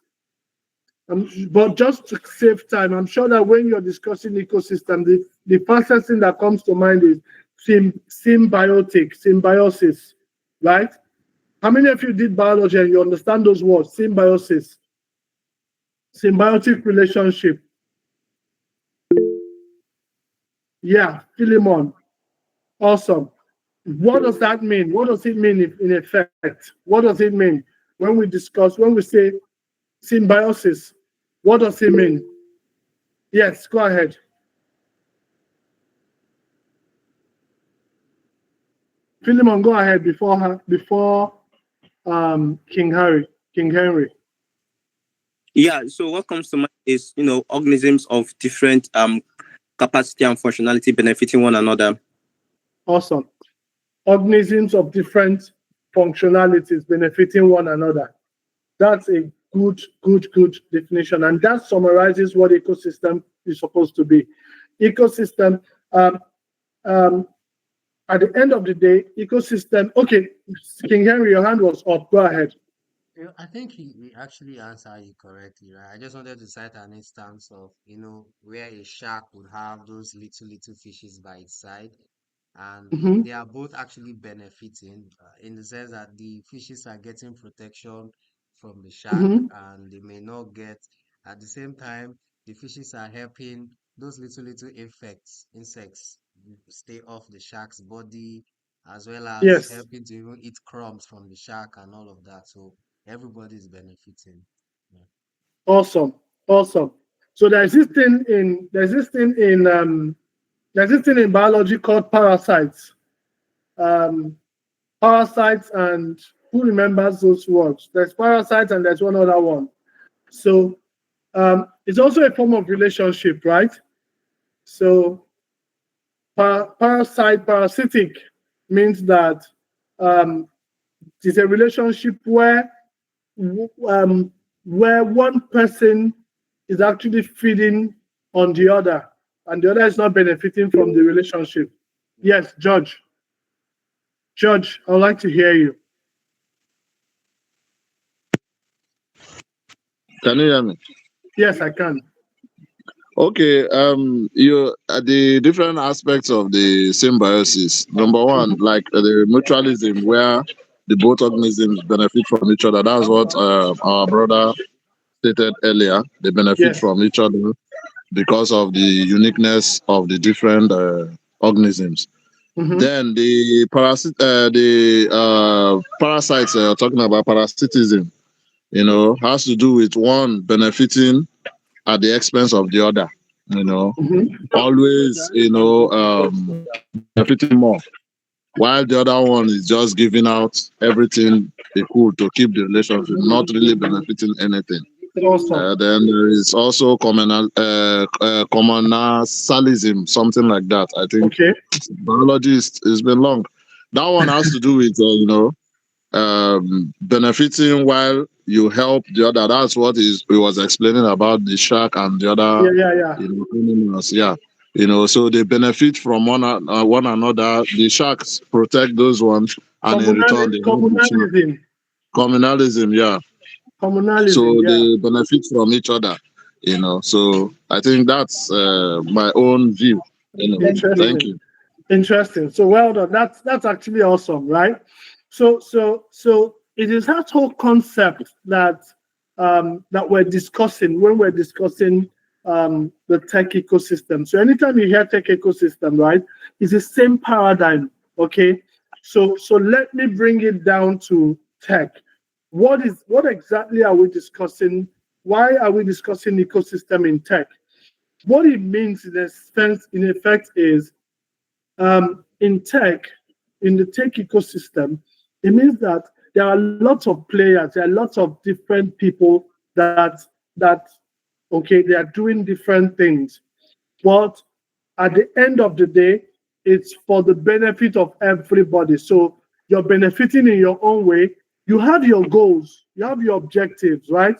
B: But just to save time, I'm sure that when you're discussing ecosystem, the fastest thing that comes to mind is symbiosis, right? How many of you did biology and you understand those words? Symbiosis, symbiotic relationship. Yeah, Philemon. Awesome. What does that mean? What does it mean in effect? What does it mean when we say symbiosis? What does it mean? Yes, go ahead. Philemon, go ahead before King Henry.
F: Yeah, so what comes to mind is, organisms of different capacity and functionality benefiting one another.
B: Awesome. Organisms of different functionalities benefiting one another. That's a good definition. And that summarizes what ecosystem is supposed to be. Ecosystem, at the end of the day, ecosystem. Okay, King Henry, your hand was up. Go ahead.
A: I think he actually answered you correctly, right? I just wanted to cite an instance of, where a shark would have those little fishes by its side, and
B: Mm-hmm.
A: they are both actually benefiting in the sense that the fishes are getting protection from the shark,
B: Mm-hmm.
A: and they may not get, at the same time, the fishes are helping those little insects stay off the shark's body, as well as
B: Yes.
A: helping to even eat crumbs from the shark and all of that. So everybody is benefiting. Yeah.
B: Awesome. Awesome. So there's this thing in biology called parasites. Parasites and Who remembers those words? There's parasite and there's one other one. So it's also a form of relationship, right? So parasitic means that it's a relationship where one person is actually feeding on the other, and the other is not benefiting from the relationship. Yes, George. George, I would like to hear you.
G: Can you hear me?
B: Yes, I can.
G: Okay, you the different aspects of the symbiosis. Number one, like the mutualism, where the both organisms benefit from each other. That's what our brother stated earlier. They benefit
B: Yes.
G: from each other because of the uniqueness of the different organisms. Then the parasites talking about parasitism, has to do with one benefiting at the expense of the other. Always, benefiting more, while the other one is just giving out everything they could to keep the relationship, not really benefiting anything.
B: Awesome.
G: Then there is also commensalism, something like that. I think biology has been long. That one has to do with benefiting while you help the other. That's what he was explaining about the shark and the other animals. Yeah. So they benefit from one another. The sharks protect those ones, and in return they help the shark. Communalism, yeah.
B: Communalism,
G: so
B: yeah.
G: they benefit from each other. So I think that's my own view. Thank you.
B: Interesting. So well done. That's actually awesome, right? So it is that whole concept that that we're discussing when we're discussing the tech ecosystem. So anytime you hear tech ecosystem, right, it's the same paradigm. Okay. So let me bring it down to tech. What exactly are we discussing? Why are we discussing ecosystem in tech? What it means in effect is in tech, in the tech ecosystem, it means that there are lots of players, there are lots of different people that they are doing different things. But at the end of the day, it's for the benefit of everybody. So you're benefiting in your own way. You have your goals, you have your objectives, right?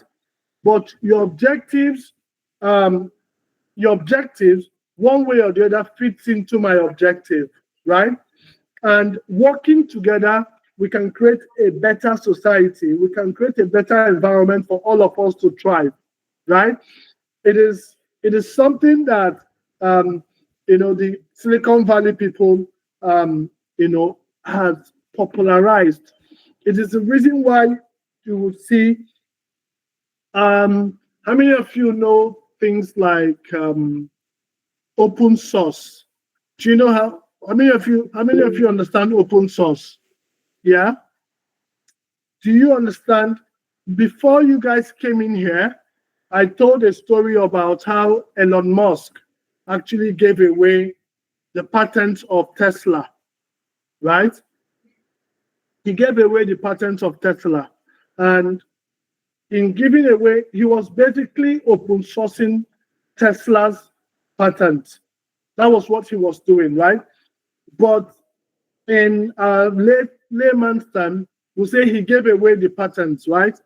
B: But your objectives, one way or the other, fits into my objective, right? And working together, we can create a better society. We can create a better environment for all of us to thrive, right? It is something that the Silicon Valley people has popularized. It is the reason why you will see. How many of you know things like open source? Do you know how many of you understand open source? Yeah. Do you understand? Before you guys came in here, I told a story about how Elon Musk actually gave away the patent of Tesla, right? He gave away the patent of Tesla. And in giving away, he was basically open sourcing Tesla's patent. That was what he was doing, right? But in layman's term, we say he gave away the patents, right?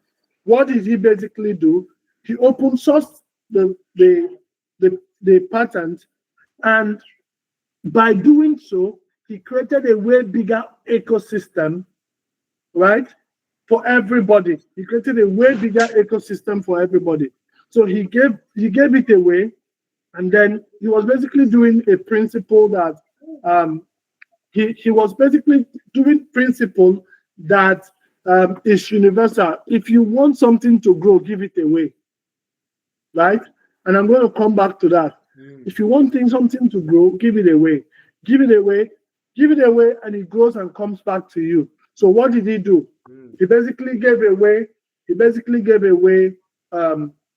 B: What did he basically do? He open sourced the patent, and by doing so, he created a way bigger ecosystem, right? For everybody. He created a way bigger ecosystem for everybody. So he gave it away, and then he was basically doing a principle that he was basically doing principle that is universal. If you want something to grow, give it away, right? And I'm going to come back to that. If you want something to grow, give it away. Give it away, and it grows and comes back to you. So what did he do? He basically gave away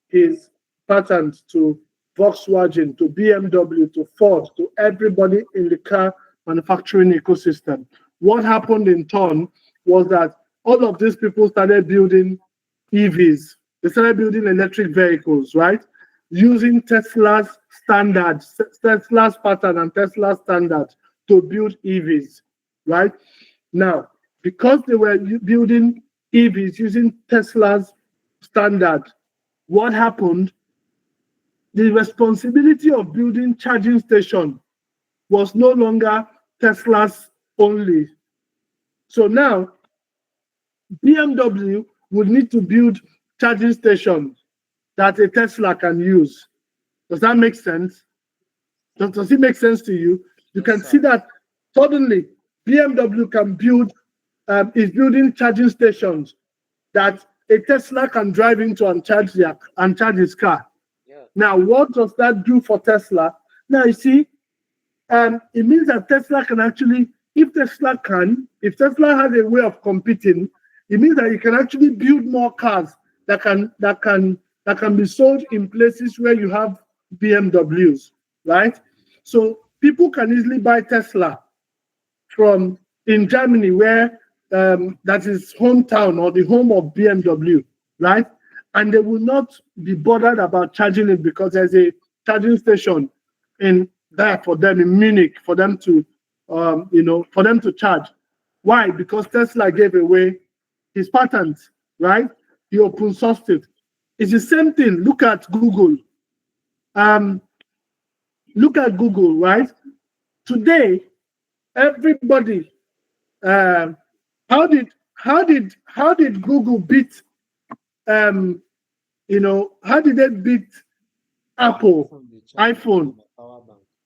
B: his patent to Volkswagen, to BMW, to Ford, to everybody in the car manufacturing ecosystem. What happened in turn was that all of these people started building EVs. They started building electric vehicles, right? Using Tesla's standards, Tesla's pattern and Tesla's standards to build EVs, right? Now, because they were building EVs using Tesla's standard, what happened? The responsibility of building charging station was no longer Tesla's only. So now, BMW would need to build charging stations that a Tesla can use. Does that make sense? Does it make sense to you? You can see that suddenly BMW can build, is building charging stations that a Tesla can drive into and charge his car.
A: Yeah.
B: Now, what does that do for Tesla? Now, you see, it means that Tesla can actually, if Tesla has a way of competing, it means that you can actually build more cars that can be sold in places where you have BMWs, right? So people can easily buy Tesla from in Germany, where that is hometown or the home of BMW, right? And they will not be bothered about charging it because there's a charging station in there for them in Munich for them to, for them to charge. Why? Because Tesla gave away his patents, right? He open sourced it. It's the same thing. Look at Google. Look at Google, right? Today, everybody. How did Google beat? How did they beat Apple iPhone?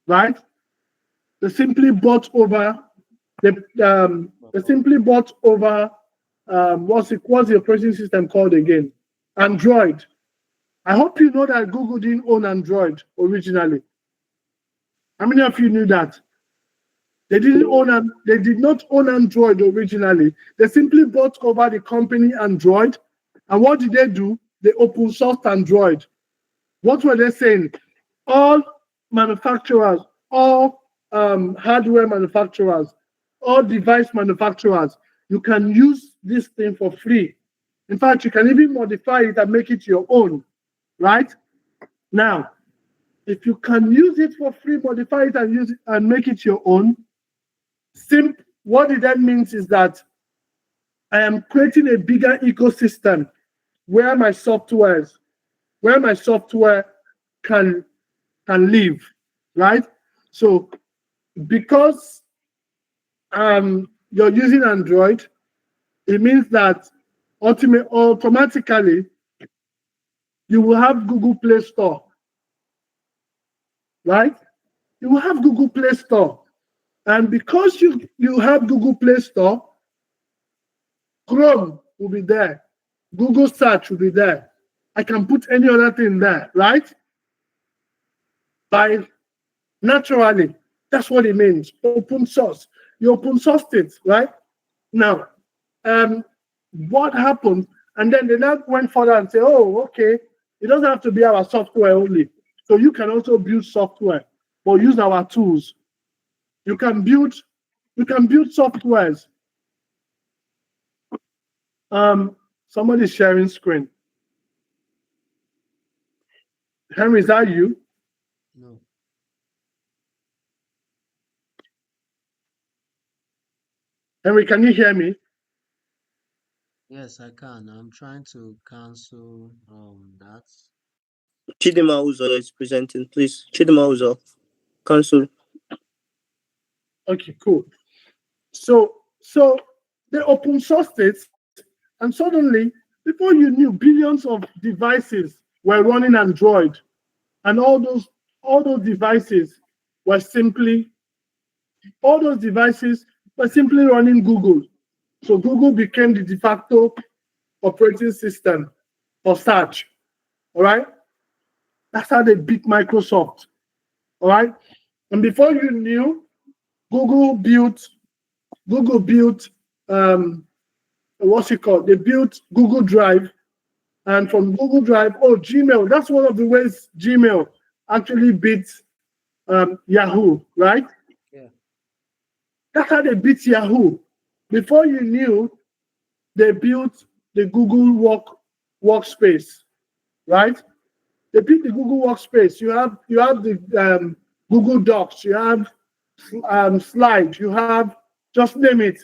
B: Right? They simply bought over. They simply bought over. What's the operating system called again? Android. I hope you know that Google didn't own Android originally. How many of you knew that? They did not own Android originally. They simply bought over the company Android. And what did they do? They open sourced Android. What were they saying? All manufacturers, all hardware manufacturers, all device manufacturers, you can use this thing for free. In fact, you can even modify it and make it your own, right? Now, if you can use it for free, modify it and use it and make it your own, what it then means is that I am creating a bigger ecosystem where my software can live, right? So because you're using Android, it means that automatically you will have Google Play Store, right? You will have Google Play Store. And because you have Google Play Store, Chrome will be there. Google Search will be there. I can put any other thing there, right? Naturally, that's what it means. Open source. You open sourced it, right? Now, what happened? And then they now went further and say, oh, okay, it doesn't have to be our software only. So you can also build software, but use our tools. You can build softwares. Somebody's sharing screen. Henry, is that you?
A: No.
B: Henry, can you hear me?
A: Yes, I can. I'm trying to cancel that.
F: Chidima Uzo is presenting, please. Chidima Uzo, cancel.
B: Okay, cool. So they open sourced it, and suddenly, before you knew, billions of devices were running Android, and all those devices were simply running Google. So Google became the de facto operating system for search. All right, that's how they beat Microsoft. All right, and before you knew, Google built what's it called? They built Google Drive, and from Google Drive, Gmail. That's one of the ways Gmail actually beats Yahoo, right?
A: Yeah.
B: That's how they beat Yahoo. Before you knew, they built the Google workspace, right? They built the Google workspace. You have the Google Docs, you have slides, you have, just name it.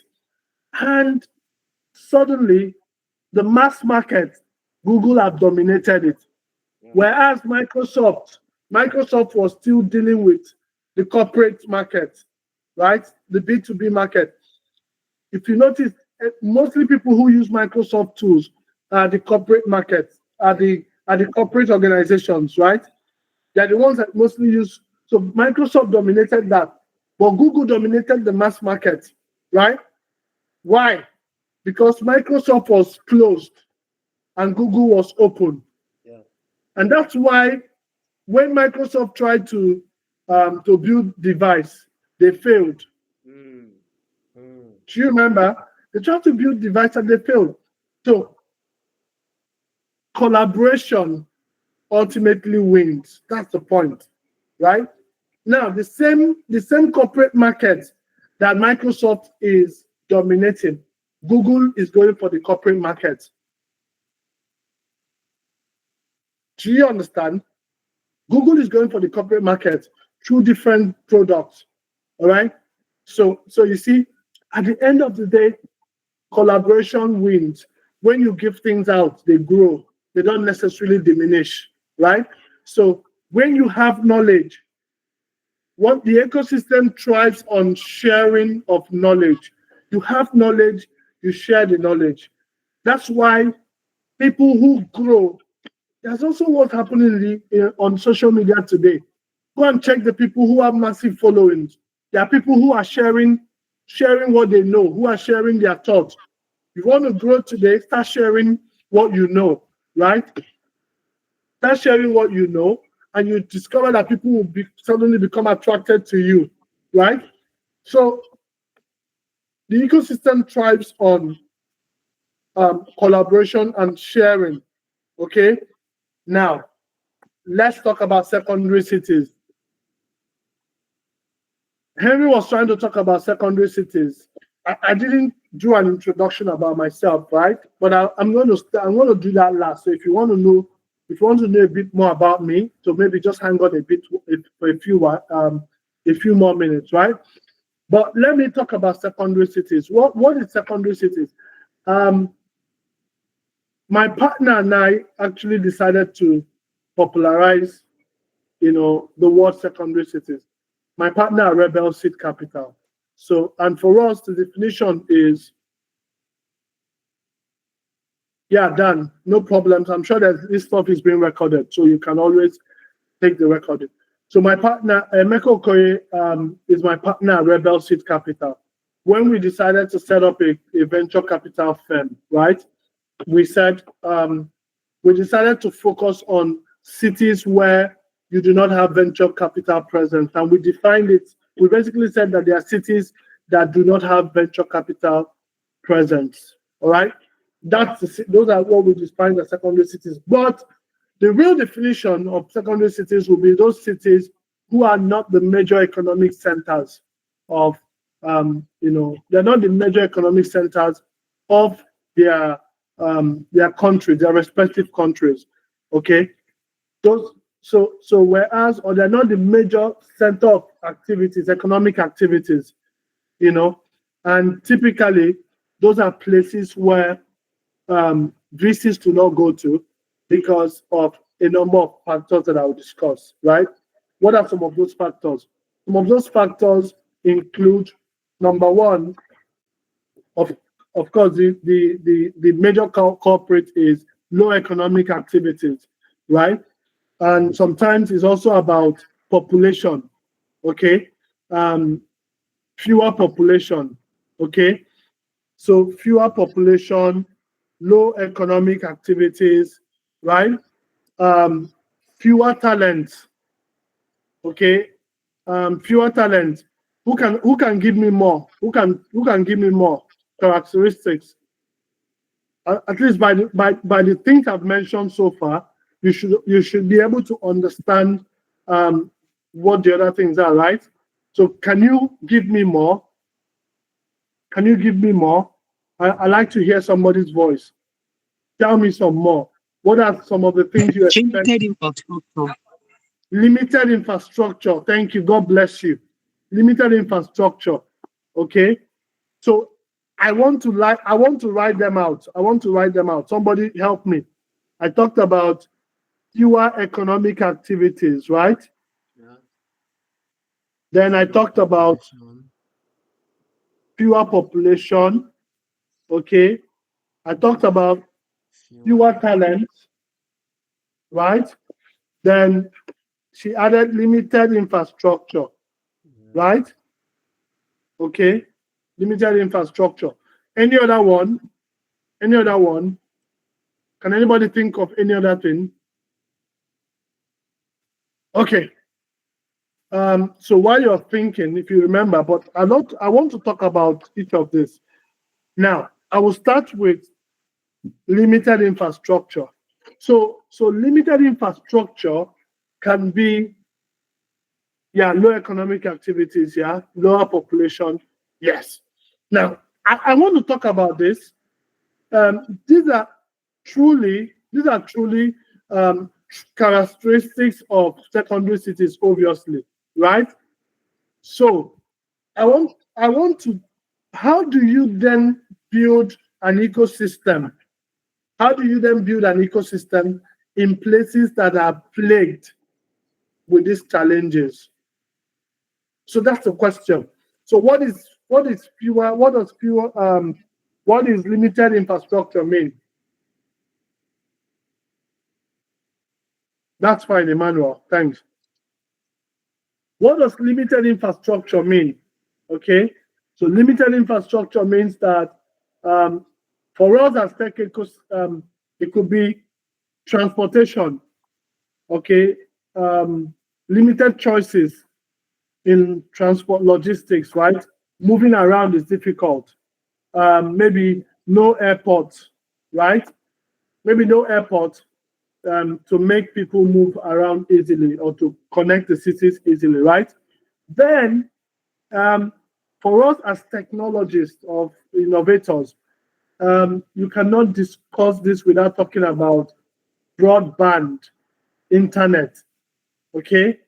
B: And suddenly, the mass market, Google have dominated it. Whereas Microsoft was still dealing with the corporate market, right? The B2B market. If you notice, mostly people who use Microsoft tools are the corporate market, are the corporate organizations, right? They're the ones that mostly use. So Microsoft dominated that, but Google dominated the mass market, right? Why? Because Microsoft was closed and Google was open.
A: Yeah.
B: And that's why when Microsoft tried to build device, they failed. Do you remember? They tried to build device and they failed. So collaboration ultimately wins. That's the point, right? Now, the same corporate market that Microsoft is dominating, Google is going for the corporate market. Do you understand? Google is going for the corporate market through different products. All right. So you see, at the end of the day, collaboration wins. When you give things out, they grow. They don't necessarily diminish, right? So when you have knowledge, what the ecosystem thrives on sharing of knowledge. You have knowledge, you share the knowledge. That's why people who grow, there's also what's happening on social media today. Go and check the people who have massive followings. There are people who are sharing what they know, who are sharing their thoughts. You want to grow today, start sharing what you know, right? Start sharing what you know, and you discover that people will suddenly become attracted to you, right? So the ecosystem thrives on collaboration and sharing, okay? Now, let's talk about secondary cities. Henry was trying to talk about secondary cities. I didn't do an introduction about myself, right? But I'm going to do that last. So if you want to know a bit more about me, so maybe just hang on a bit for a few more minutes, right? But let me talk about secondary cities. What is secondary cities? My partner and I actually decided to popularize, the word secondary cities. My partner, Rebel Seed Capital. So, and for us, the definition is, yeah, Dan, no problems. I'm sure that this stuff is being recorded, so you can always take the recording. So my partner, Emeka Okoye, is my partner at Rebel Seed Capital. When we decided to set up a venture capital firm, right, we said, we decided to focus on cities where you do not have venture capital presence. And we defined it. We basically said that there are cities that do not have venture capital presence. All right. Those are what we define as secondary cities. But the real definition of secondary cities will be those cities who are not the major economic centers of, they're not the major economic centers of their country, their respective countries. Okay. So whereas, or they're not the major center of activities, economic activities, and typically those are places where VCs do not go to because of a number of factors that I will discuss, right? What are some of those factors? Some of those factors include, number one, of course, the major corporate is low economic activities, right? And sometimes it's also about population, okay? Fewer population, okay? So fewer population, low economic activities, right? Fewer talents, okay? Fewer talents. Who can give me more? Who can give me more characteristics? At least by the things I've mentioned so far, you should be able to understand what the other things are, right? So can you give me more? Can you give me more? I like to hear somebody's voice. Tell me some more. What are some of the things you expect?
J: Limited infrastructure.
B: Limited infrastructure. Thank you. God bless you. Limited infrastructure. Okay. So I want to write them out. I want to write them out. Somebody help me. I talked about fewer economic activities, right?
A: Yeah.
B: Then I talked about
A: Population.
B: fewer population. Okay. I talked about fewer talents, right? Then she added limited infrastructure,
A: Yeah.
B: right? Okay. Limited infrastructure. Any other one? Any other one? Can anybody think of any other thing? Okay. So while you're thinking, if you remember, but I want to talk about each of this. Now, I will start with limited infrastructure. So limited infrastructure can be, yeah, low economic activities, yeah, lower population, yes. Now, I want to talk about this. These are truly characteristics of secondary cities, obviously, right? So I want to, how do you then build an ecosystem? How do you then build an ecosystem in places that are plagued with these challenges? So that's the question. So what is fewer? What is limited infrastructure mean? That's fine, Emmanuel. Thanks. What does limited infrastructure mean? Okay, so limited infrastructure means that for us as tech it could be transportation. Okay, limited choices in transport logistics, right? Moving around is difficult. Maybe no airport, right? Maybe no airport to make people move around easily or to connect the cities easily, right? Then, for us as technologists or innovators, you cannot discuss this without talking about broadband internet. Okay,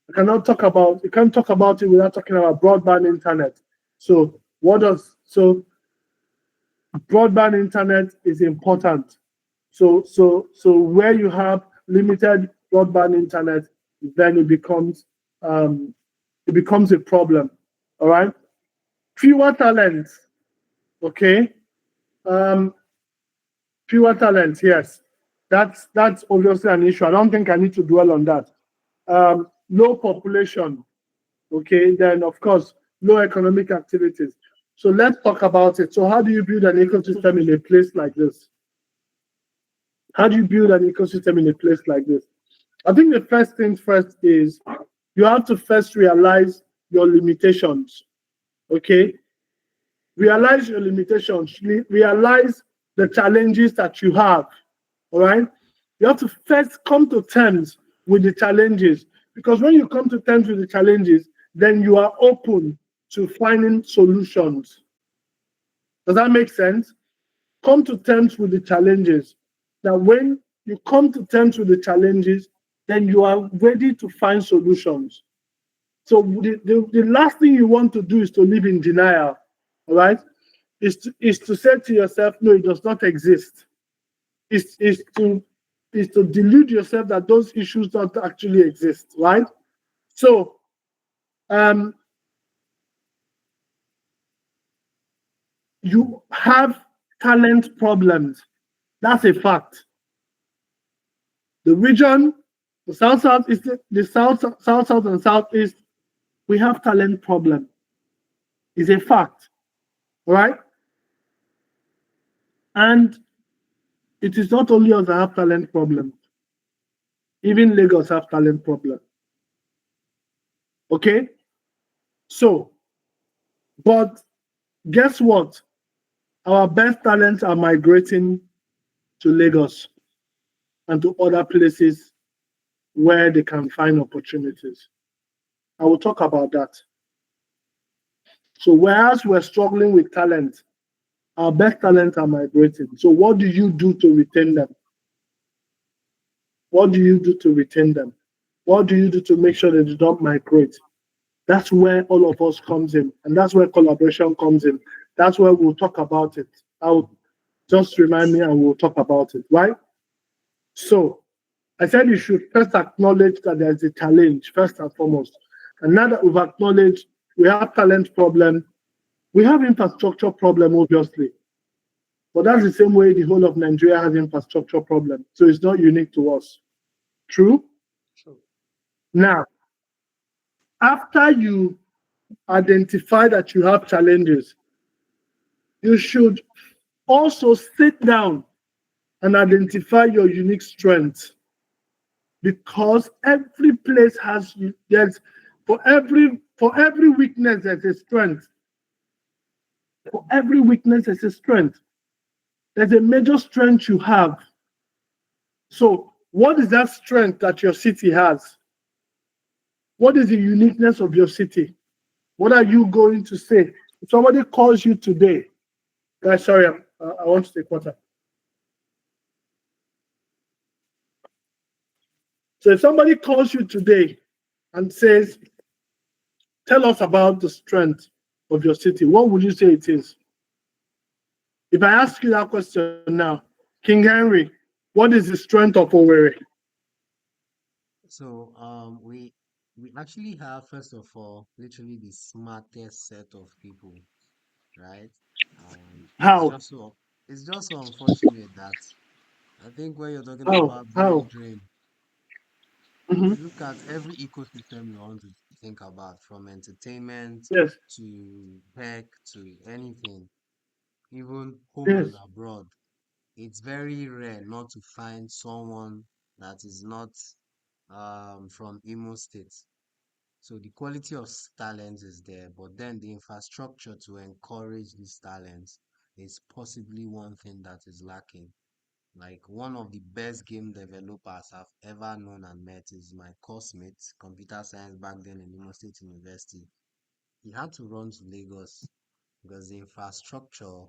B: you can't talk about it without talking about broadband internet. So broadband internet is important. So where you have limited broadband internet, then it becomes a problem. All right. Fewer talents. Okay. Um, Fewer talents. Yes, that's obviously an issue. I don't think I need to dwell on that. Low population. Okay. Then of course low economic activities. So let's talk about it. So how do you build an ecosystem in a place like this? How do you build an ecosystem in a place like this? I think the first thing first is you have to first realize your limitations. Okay? Realize your limitations. Realize the challenges that you have. All right? You have to first come to terms with the challenges. Because when you come to terms with the challenges, then you are open to finding solutions. Does that make sense? Come to terms with the challenges. That when you come to terms with the challenges, then you are ready to find solutions. So the last thing you want to do is to live in denial, all right? Is to say to yourself, no, it does not exist. Is to delude yourself that those issues don't actually exist, right? So you have talent problems. That's a fact. The region, the south-southeast, the south-south and southeast, we have talent problem. It's a fact, right? And it is not only us that have talent problem. Even Lagos have talent problem. Okay? So, but guess what? Our best talents are migrating to Lagos and to other places where they can find opportunities. I will talk about that. So whereas we're struggling with talent, Our best talents are migrating. So what do you do to retain them? What do you do to retain them? What do you do to make sure that they don't migrate? That's where all of us comes in, and that's where collaboration comes in. That's where we'll talk about it. I'll just remind me, and we'll talk about it, right? So I said you should first acknowledge that there's a challenge, first and foremost. And now that we've acknowledged we have talent problem, we have infrastructure problem, obviously. But that's the same way the whole of Nigeria has infrastructure problem. So it's not unique to us. True? Now, after you identify that you have challenges, you should also sit down and identify your unique strengths, because every place has, there's, for every weakness there's a strength. For every weakness there's a strength. There's a major strength you have. So what is that strength that your city has? What is the uniqueness of your city? What are you going to say? If somebody calls you today, guys, sorry, I want to take water. So if somebody calls you today and says, tell us about the strength of your city, what would you say it is? If I ask you that question now, King Henry, what is the strength of Owerri?
A: So we actually have, first of all, literally the smartest set of people, right? And
B: How?
A: it's just so unfortunate that I think when you're talking
B: How?
A: about brain
B: How?
A: drain,
B: Mm-hmm.
A: look at every ecosystem you want to think about, from entertainment
B: Yes.
A: to tech to anything, even home and
B: Yes.
A: abroad. It's very rare not to find someone that is not from Imo State. So the quality of talent is there, but then the infrastructure to encourage these talents is possibly one thing that is lacking. Like, one of the best game developers I've ever known and met is my course mate, computer science back then in Imo State University. He had to run to Lagos because the infrastructure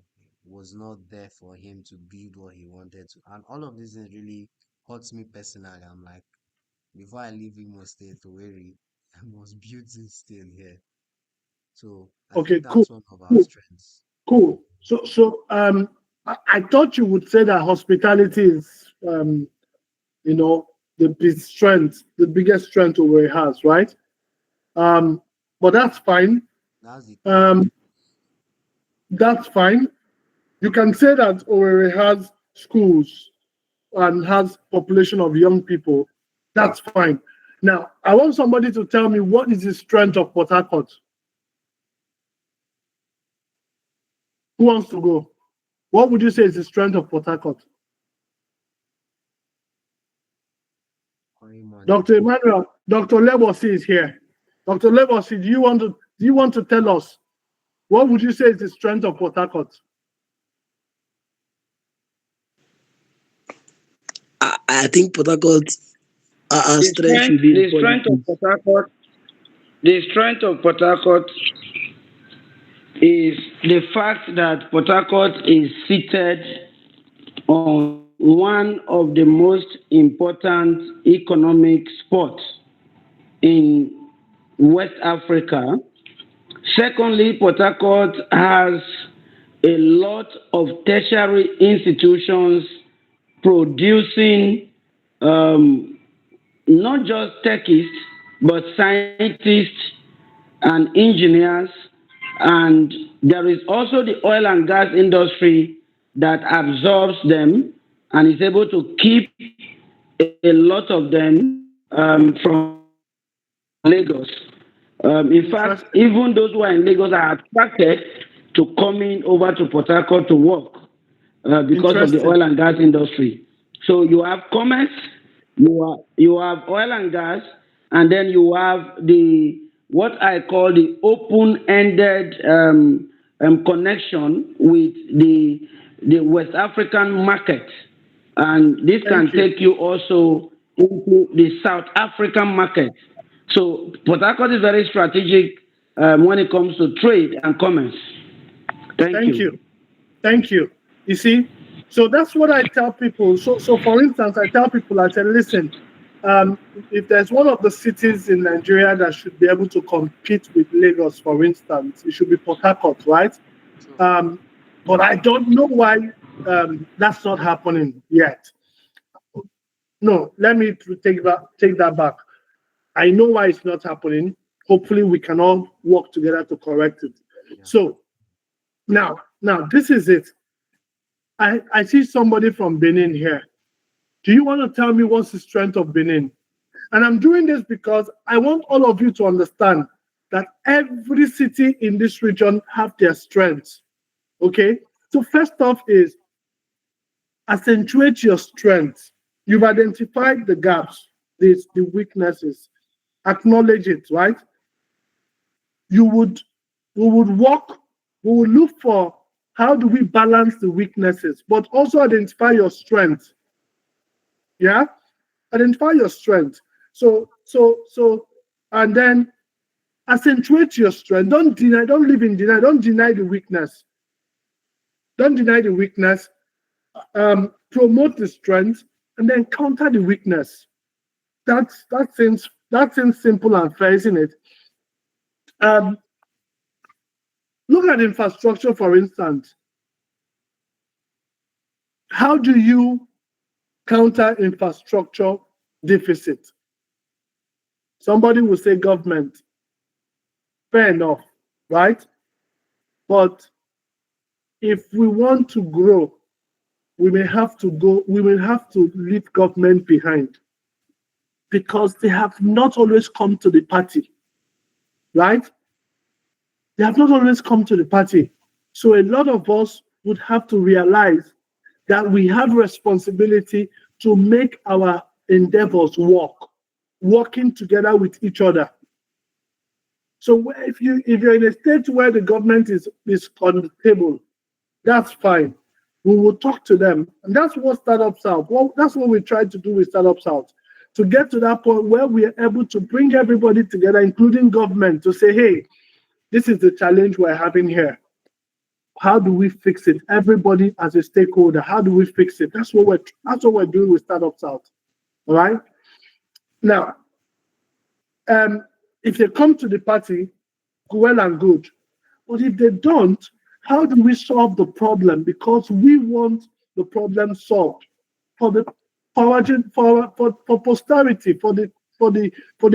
A: was not there for him to build what he wanted to. And all of this things really hurts me personally. I'm like, before I leave Imo State to Owerri, I must build this still here. So I
B: Okay,
A: think
B: cool.
A: that's one of our
B: Cool.
A: strengths.
B: Cool. I thought you would say that hospitality is, you know, the big strength, the biggest strength Owerri has, right? Um, but that's fine.
A: That's the third.
B: Um, that's fine. You can say that Owerri has schools and has population of young people. That's fine. Now, I want somebody to tell me what is the strength of Port Harcourt. Who wants to go? What would you say is the strength of Port Harcourt?
A: Oil money.
B: Dr. Emmanuel, Dr. Lebosi is here. Dr. Lebosi, do you want to tell us what would you say is the strength of Port Harcourt?
H: I think Port Harcourt, our
K: The
H: strength
K: strength,
H: should be in
K: the strength of
H: politics.
K: Port Harcourt, the strength of Port Harcourt is the fact that Port Harcourt is seated on one of the most important economic spots in West Africa. Secondly, Port Harcourt has a lot of tertiary institutions producing um, not just techists, but scientists and engineers. And there is also the oil and gas industry that absorbs them and is able to keep a lot of them from Lagos. In fact,
B: Interesting.
K: even those who are in Lagos are attracted to coming over to Port Harcourt to work because of the
B: Interesting.
K: oil and gas industry. So you have commerce, you have oil and gas, and then you have the what I call the open-ended connection with the West African market, and this can
B: Thank you.
K: take you also into the South African market. So Port Harcourt is very strategic when it comes to trade and commerce. Thank
B: Thank you.
K: you.
B: Thank you. You see, so that's what I tell people. So for instance, I tell people, I say, listen, if there's one of the cities in Nigeria that should be able to compete with Lagos, for instance, it should be Port Harcourt, right? But I don't know why that's not happening yet. No, let me take that back. I know why it's not happening. Hopefully, we can all work together to correct it.
A: Yeah.
B: So now this is it. I see somebody from Benin here. Do you want to tell me what's the strength of Benin? And I'm doing this because I want all of you to understand that every city in this region have their strengths. Okay? So first off is accentuate your strengths. You've identified the gaps, the weaknesses. Acknowledge it, right? We would work, we would look for how do we balance the weaknesses, but also identify your strengths. Yeah? Identify your strength. So, and then accentuate your strength. Don't live in denial, don't deny the weakness. Don't deny the weakness. Promote the strength and then counter the weakness. That seems simple and fair, isn't it? Look at infrastructure, for instance. How do you counter infrastructure deficit? Somebody will say government. Fair enough, right? But if we want to grow, we may have to leave government behind because they have not always come to the party, right? They have not always come to the party. So a lot of us would have to realize that we have responsibility to make our endeavors work, working together with each other. So if you're in a state where the government is on the table, that's fine. We will talk to them. And that's what Startups Out. Well, that's what we try to do with Startups Out. To get to that point where we are able to bring everybody together, including government, to say, hey, this is the challenge we're having here. How do we fix it? Everybody as a stakeholder, how do we fix it? That's what we're doing with Startups Out. All right. Now, if they come to the party, well and good. But if they don't, how do we solve the problem? Because we want the problem solved for the for posterity, for the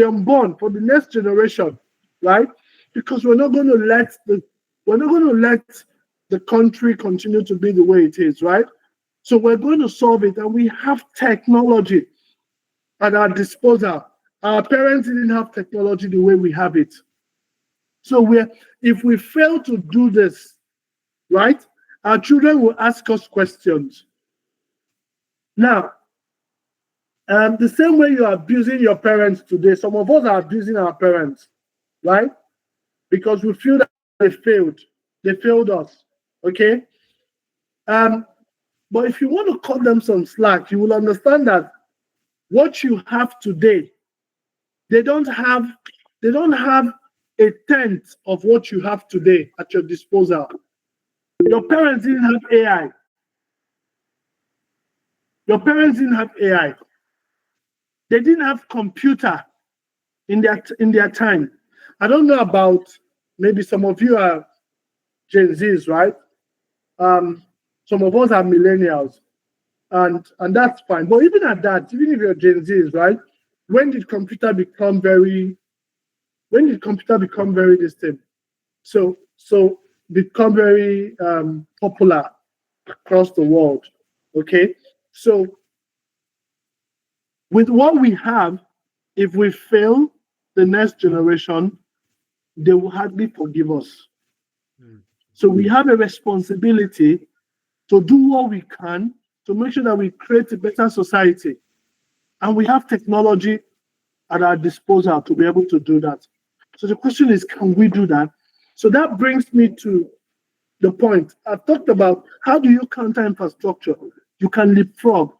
B: unborn, for the next generation, right? Because we're not going to let the country continue to be the way it is, right? So we're going to solve it, and we have technology at our disposal. Our parents didn't have technology the way we have it. So if we fail to do this, right, our children will ask us questions. Now, the same way you are abusing your parents today, some of us are abusing our parents, right? Because we feel that they failed us, okay? But if you want to cut them some slack, you will understand that what you have today, they don't have a tenth of what you have today at your disposal. Your parents didn't have AI. Your parents didn't have AI. They didn't have computer in their time. I don't know about, maybe some of you are Gen Zs, right? Some of us are millennials, and that's fine. But even at that, even if you're Gen Zs, right? When did computer become very distinct? So become very popular across the world. Okay, so with what we have, if we fail the next generation, they will hardly forgive us. So we have a responsibility to do what we can to make sure that we create a better society. And we have technology at our disposal to be able to do that. So the question is, can we do that? So that brings me to the point. I've talked about how do you counter infrastructure? You can leapfrog.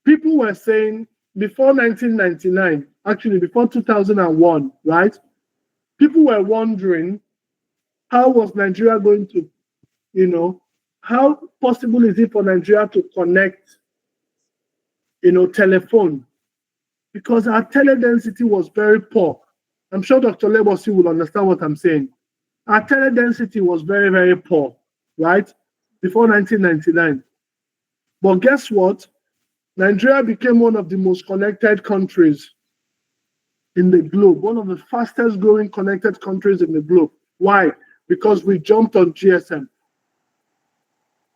B: People were saying before 1999, actually before 2001, right? People were wondering, how was Nigeria going to, how possible is it for Nigeria to connect, telephone? Because our tele-density was very poor. I'm sure Dr. Lebosi will understand what I'm saying. Our tele-density was very, very poor, right? Before 1999. But guess what? Nigeria became one of the most connected countries in the globe, one of the fastest growing connected countries in the globe. Why? Because we jumped on GSM,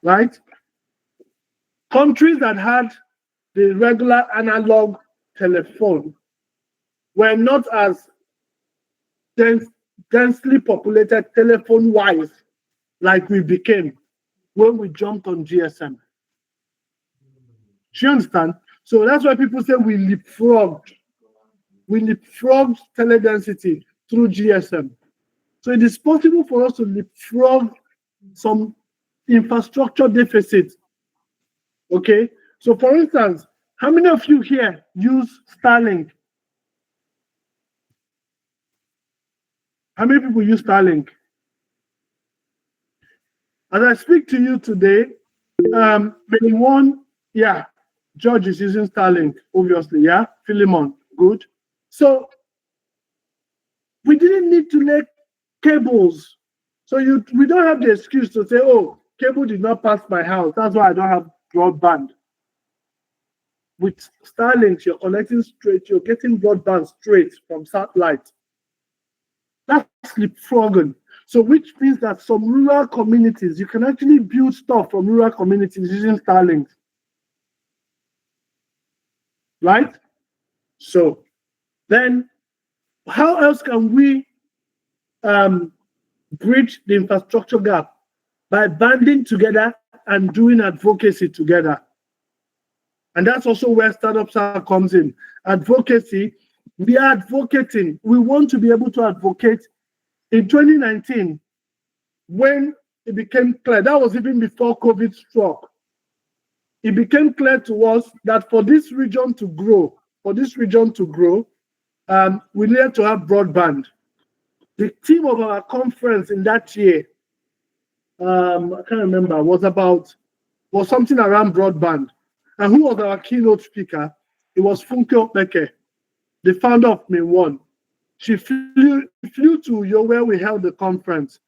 B: right? Countries that had the regular analog telephone were not as densely populated telephone-wise like we became when we jumped on GSM. Do you understand? So that's why people say we leapfrogged. We leapfrogged teledensity through GSM. So it is possible for us to leapfrog some infrastructure deficit. Okay? So for instance, how many of you here use Starlink? How many people use Starlink? As I speak to you today, maybe one, yeah, George is using Starlink, obviously, yeah? Philemon, good. So we didn't need to lay cables. So we don't have the excuse to say, oh, cable did not pass my house. That's why I don't have broadband. With Starlink, you're connecting straight, you're getting broadband straight from satellite. That's leapfrogging. So which means that some rural communities, you can actually build stuff from rural communities using Starlink. Right? So then how else can we bridge the infrastructure gap? By banding together and doing advocacy together. And that's also where Startups comes in. Advocacy, we are advocating. We want to be able to advocate. In 2019, when it became clear, that was even before COVID struck, it became clear to us that for this region to grow, we needed to have broadband. The theme of our conference in that year, I can't remember, was something around broadband. And who was our keynote speaker? It was Funke Opeke, the founder of Main1. She flew to Uyo where we held the conference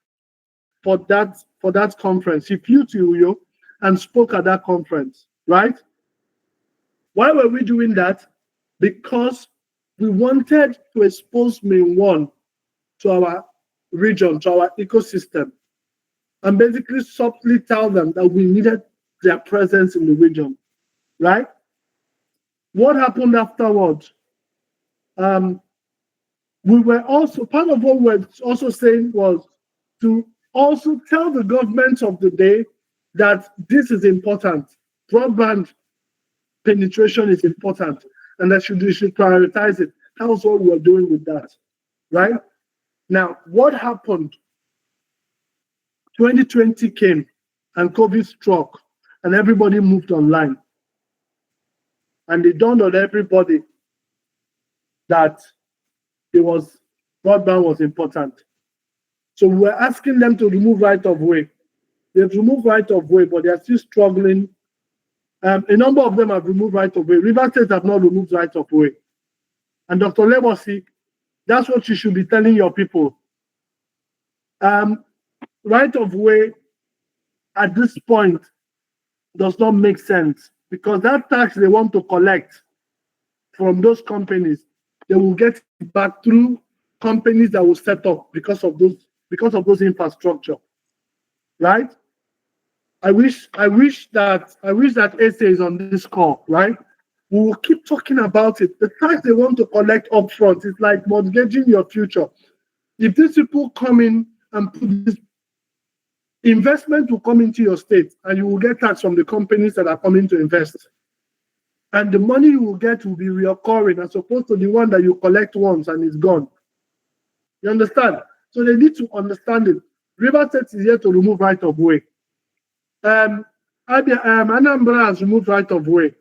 B: for that conference. She flew to Uyo and spoke at that conference, right? Why were we doing that? Because we wanted to expose Main1 to our region, to our ecosystem, and basically softly tell them that we needed their presence in the region, right? What happened afterwards? We were also, part of what we were also saying was to also tell the government of the day that this is important. Broadband penetration is important, and that they should prioritize it. That was what we were doing with that, right? Now, what happened? 2020 came, and COVID struck, and everybody moved online. And it dawned on everybody that broadband was important. So we were asking them to remove right of way. They've removed right of way, but they are still struggling. A number of them have removed right of way. River State have not removed right of way. And Dr. Lebosi, that's what you should be telling your people. Right of way at this point does not make sense, because that tax they want to collect from those companies, they will get it back through companies that will set up because of those infrastructure, right? I wish that SA is on this call, right? We will keep talking about it. The tax they want to collect upfront is like mortgaging your future. If these people come in and put this investment, will come into your state, and you will get tax from the companies that are coming to invest. And the money you will get will be reoccurring as opposed to the one that you collect once and it's gone. You understand? So they need to understand it. River State is here to remove right of way. Anambra has removed right of way,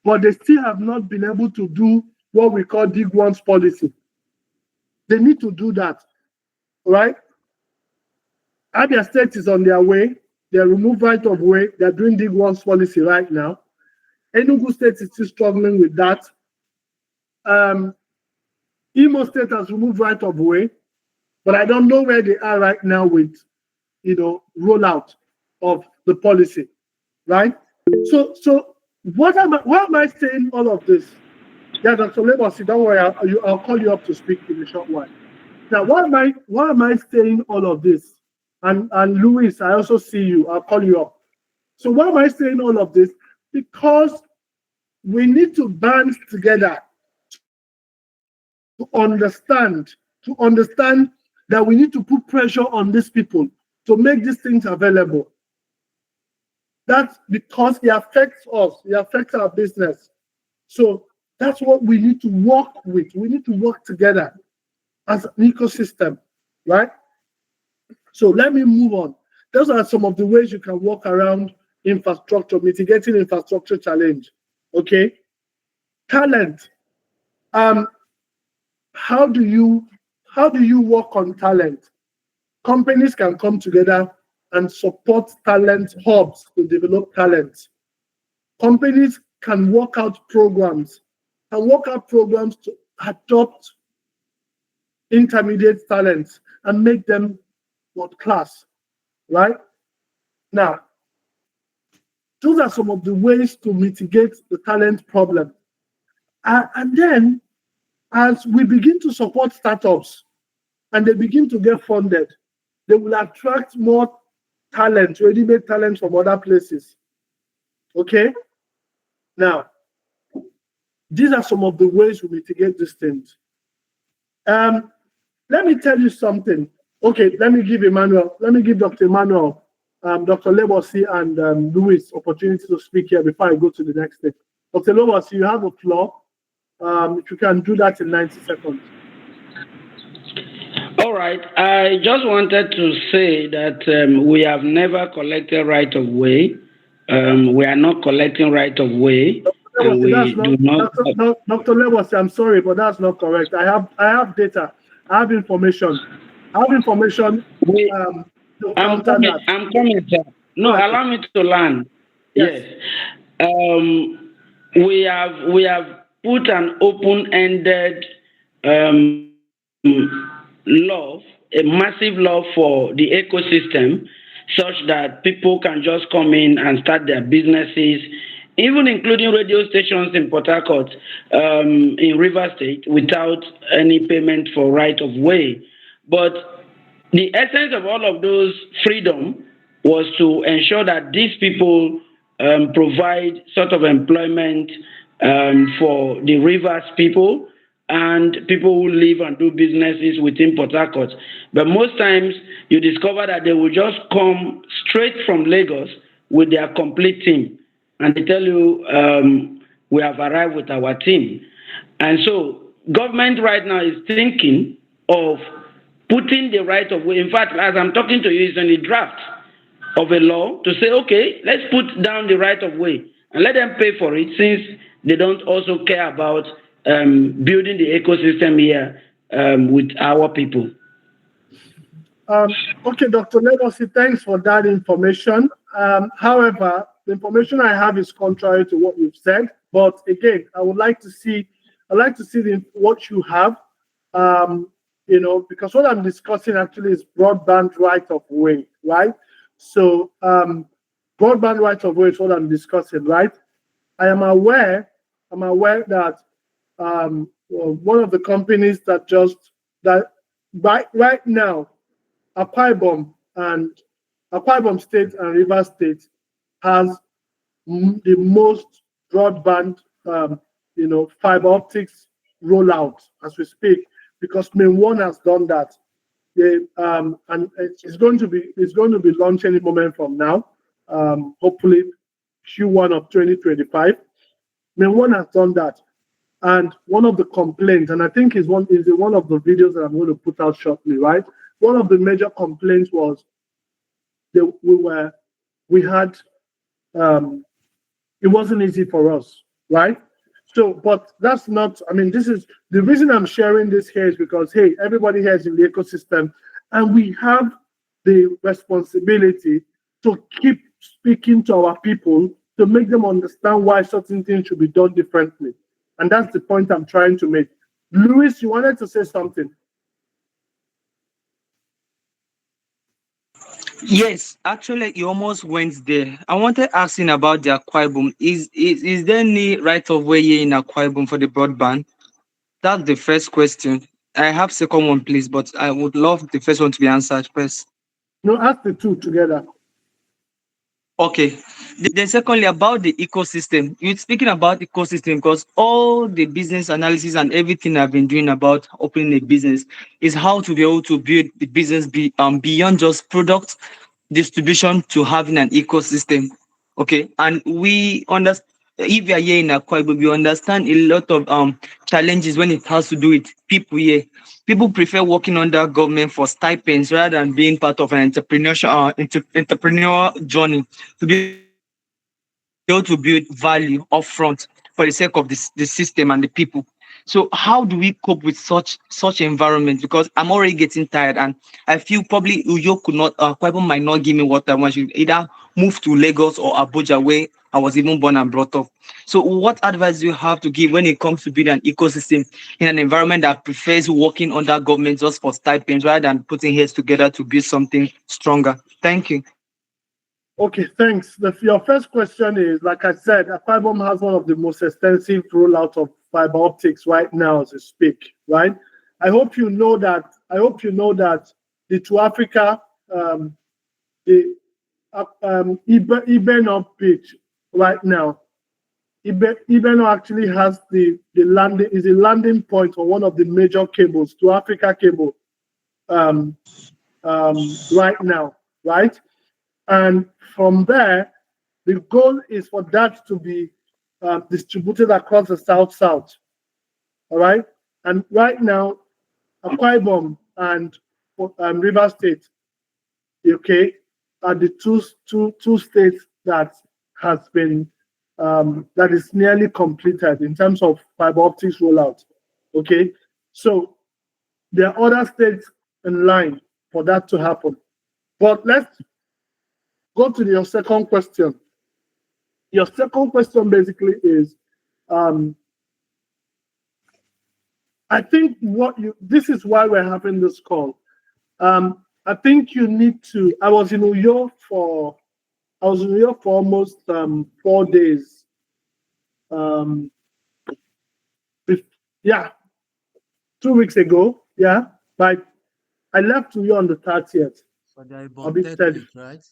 B: but they still have not been able to do what we call dig once policy. They need to do that, right? Abia State is on their way. They remove right of way. They're doing big ones policy right now. Enugu State is still struggling with that. Imo State has removed right of way, but I don't know where they are right now with, rollout of the policy, right? So why am I saying all of this? Yeah, Dr. Lebosi, don't worry, I'll call you up to speak in a short while. Now, why am I saying all of this? And Luis, I also see you. I'll call you up. So why am I saying all of this? Because we need to band together to understand that we need to put pressure on these people to make these things available. That's because it affects us. It affects our business. So that's what we need to work with. We need to work together as an ecosystem, right? So let me move on. Those are some of the ways you can work around infrastructure, mitigating infrastructure challenge. Okay, talent. How do you work on talent? Companies can come together and support talent hubs to develop talent. Companies can work out programs to adopt intermediate talents and make them world class, right? Now, those are some of the ways to mitigate the talent problem. And then, as we begin to support startups and they begin to get funded, they will attract more talent, ready-made talent from other places. Okay? Now, these are some of the ways we mitigate these things. Let me tell you something. Okay, let me give Dr. Emmanuel, Dr. Lebosi, and Luis opportunity to speak here before I go to the next thing. Dr. Lebosi, you have the floor. If you can do that in 90 seconds.
K: All right. I just wanted to say that we have never collected right of way. We are not collecting right of way. And we do not.
B: Dr. Lebosi, I'm sorry, but that's not correct. I have data. I have information.
K: I'm coming, sir. No,
B: Okay.
K: allow me to land.
B: Yes.
K: We have put an open-ended law, a massive law for the ecosystem, such that people can just come in and start their businesses, even including radio stations in Port Harcourt, in River State, without any payment for right of way. But the essence of all of those freedom was to ensure that these people provide sort of employment for the rivers people and people who live and do businesses within Port Harcourt. But most times you discover that they will just come straight from Lagos with their complete team. And they tell you, we have arrived with our team. And so government right now is thinking of putting the right of way. In fact, as I'm talking to you, it's in the draft of a law to say, okay, let's put down the right of way and let them pay for it, since they don't also care about building the ecosystem here with our people.
B: Okay, Dr. Lebosi, thanks for that information. However, the information I have is contrary to what you've said. But again, I would like to see what you have. Because what I'm discussing actually is broadband right of way, right? So broadband right of way is what I'm discussing, right? I am aware that one of the companies that right now, Akwa Ibom State and River State has the most broadband, fiber optics rollout as we speak, because Main One has done that. And it's going to be launched any moment from now. Hopefully Q1 of 2025. Main One has done that. And one of the complaints, and I think is one of the videos that I'm going to put out shortly, right? One of the major complaints was that it wasn't easy for us, right? So, but that's not, this is the reason I'm sharing this here is because, hey, everybody here is in the ecosystem, and we have the responsibility to keep speaking to our people to make them understand why certain things should be done differently. And that's the point I'm trying to make. Louis, you wanted to say something?
L: Yes, actually, you almost went there. I wanted asking about the Akwa Ibom. Is there any right of way here in Akwa Ibom for the broadband? That's the first question. I have second one, please, but I would love the first one to be answered first.
B: No, ask the two together.
L: Okay. Then secondly, about the ecosystem. You're speaking about ecosystem because all the business analysis and everything I've been doing about opening a business is how to be able to build the business beyond just product distribution to having an ecosystem. Okay. And we understand, if we are here in Akwa Ibom, we understand a lot of challenges when it has to do with people here. People prefer working under government for stipends rather than being part of an entrepreneurial journey to be able to build value upfront for the sake of the system and the people. So how do we cope with such environment? Because I'm already getting tired, and I feel probably Uyo could not, Kwaibo might not give me what I want. I should either move to Lagos or Abuja, where I was even born and brought up. So what advice do you have to give when it comes to building an ecosystem in an environment that prefers working under government just for stipends rather than putting heads together to build something stronger? Thank you.
B: Okay, thanks. Your first question is, like I said, Akwa Ibom has one of the most extensive rollout of fiber optics right now as we speak, right? I hope you know that. I hope you know that the To Africa, the Ibeno pitch right now. Ibeno actually has the landing is a landing point on one of the major cables, To Africa cable, right now, right? And from there, the goal is for that to be distributed across the South-South. All right. And right now, Akwa Ibom and River State, okay, are the two states that has been that is nearly completed in terms of fiber optics rollout. Okay, so there are other states in line for that to happen. But let's go to your second question. Your second question basically is, I think this is why we're having this call. I think you need to. I was in New York for almost 4 days. Yeah, 2 weeks ago. Yeah, but I left New York on the 30th.
A: For the
B: I'll be
A: Ibom Tech
B: steady.
A: Week, right?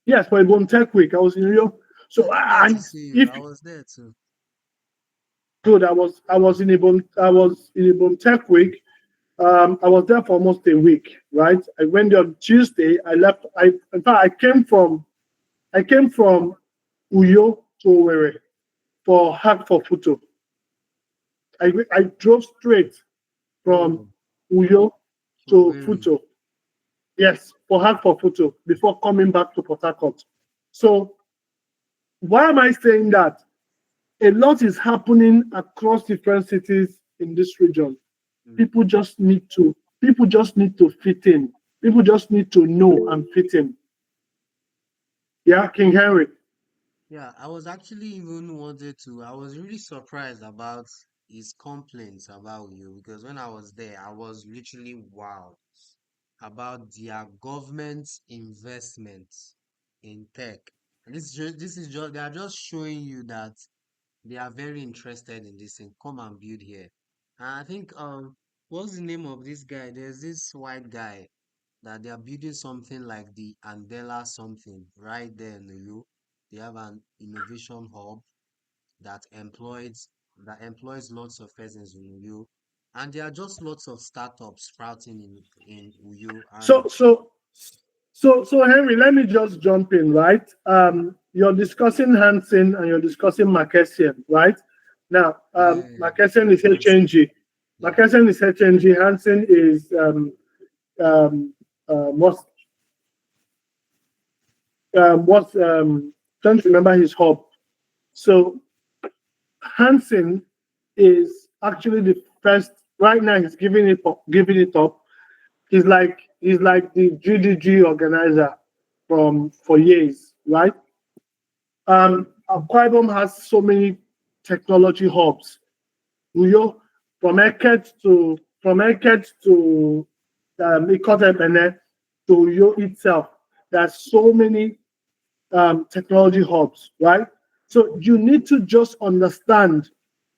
B: Yes, for Ibom Tech Week. I was in New York. So
A: I didn't get to see you.
B: if
A: I was there too.
B: good, I was in Ibom Tech Week. I was there for almost a week, right? I went there on Tuesday. I left. In fact, I came from Uyo to Owerri for Hack for Photo. I drove straight from Uyo to
A: Very.
B: Photo. Yes, for Hack for Photo before coming back to Port Harcourt. So why am I saying that? A lot is happening across different cities in this region. People just need to fit in. People just need to know and fit in. Yeah, King Henry.
A: Yeah, I was actually even wanted to. I was really surprised about his complaints about you because when I was there, I was literally wow about their government investments in tech. And this is just they are just showing you that they are very interested in this thing. Come and build here. And I think what's the name of this guy? There's this white guy that they are building something like the Andela something right there in the U. They have an innovation hub that employs lots of persons in Uyo. And there are just lots of startups sprouting in Uyo. And
B: So Henry, let me just jump in, right? You're discussing Hansen and you're discussing Marquesian, right? Now, Marquesian is HNG.
A: yeah,
B: Marquesian is HNG. Hansen is what's trying to remember his hub. So Hansen is actually the first. Right now, he's giving it up. He's is like the GDG organizer for years, right? Akwa Ibom has so many technology hubs. Uyo, from Eket to Ikot to Uyo itself. There's so many technology hubs, right? So you need to just understand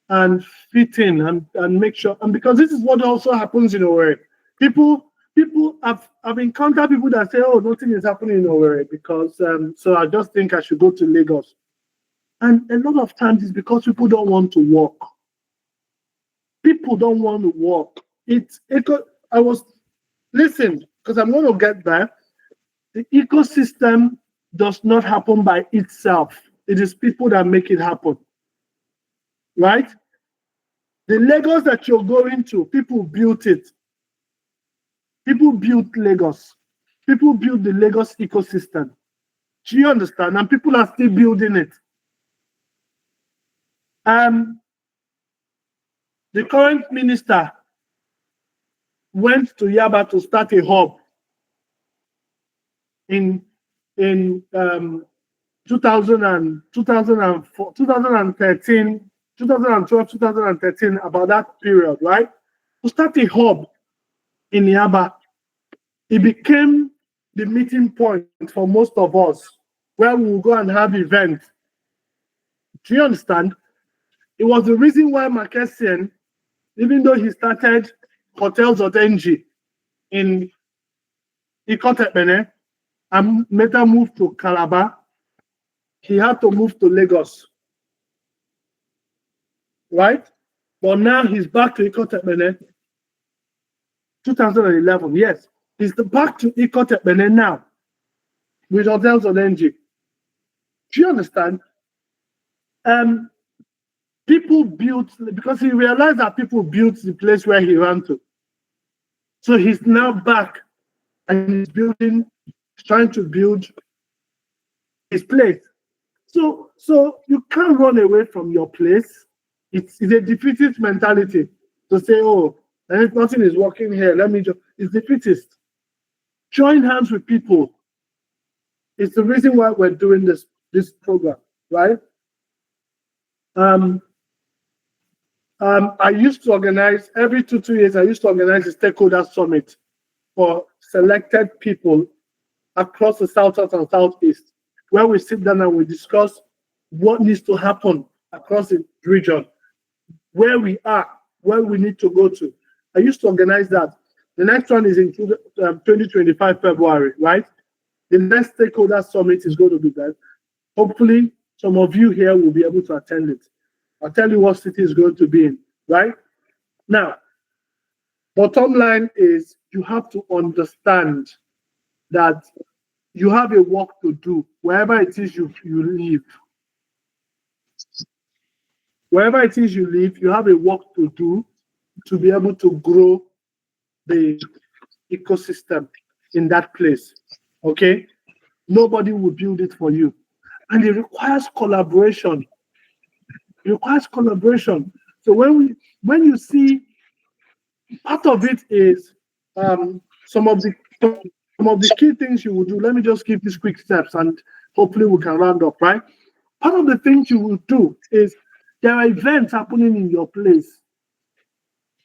B: and fit in and make sure. And because this is what also happens in Owerri. People I've encountered people that say, oh, nothing is happening in Owerri because so I just think I should go to Lagos. And a lot of times it's because people don't want to work. People don't want to work. Listen, because I'm going to get there. The ecosystem does not happen by itself. It is people that make it happen. Right? The Lagos that you're going to, people built it. People built Lagos. People built the Lagos ecosystem. Do you understand? And people are still building it. The current minister went to Yaba to start a hub in 2013, 2012, 2013, about that period, right? To start a hub in Yaba. It became the meeting point for most of us, where we will go and have events. Do you understand? It was the reason why Makessian, even though he started hotels.ng in Ikot and later moved to Calabar, he had to move to Lagos. Right? But now he's back to Ikot 2011, yes. He's back to Ikot now with hotels.ng. Do you understand? People built, because he realized that people built the place where he ran to. So he's now back and he's trying to build his place. So you can't run away from your place. It's a defeatist mentality to say, oh, if nothing is working here, it's defeatist. Join hands with people. It's the reason why we're doing this program, right? I used to organize, every 2 years, I used to organize a stakeholder summit for selected people across the South and Southeast, where we sit down and we discuss what needs to happen across the region, where we are, where we need to go to. I used to organize that. The next one is in 2025 February, right? The next stakeholder summit is going to be there. Hopefully, some of you here will be able to attend it. I'll tell you what city is going to be in, right? Now, bottom line is you have to understand that you have a work to do wherever it is you live. Wherever it is you live, you have a work to do to be able to grow the ecosystem in that place, okay? Nobody will build it for you. And it requires collaboration. It requires collaboration. So when you see, part of it is some of the key things you will do. Let me just give these quick steps and hopefully we can round up, right? Part of the things you will do is there are events happening in your place.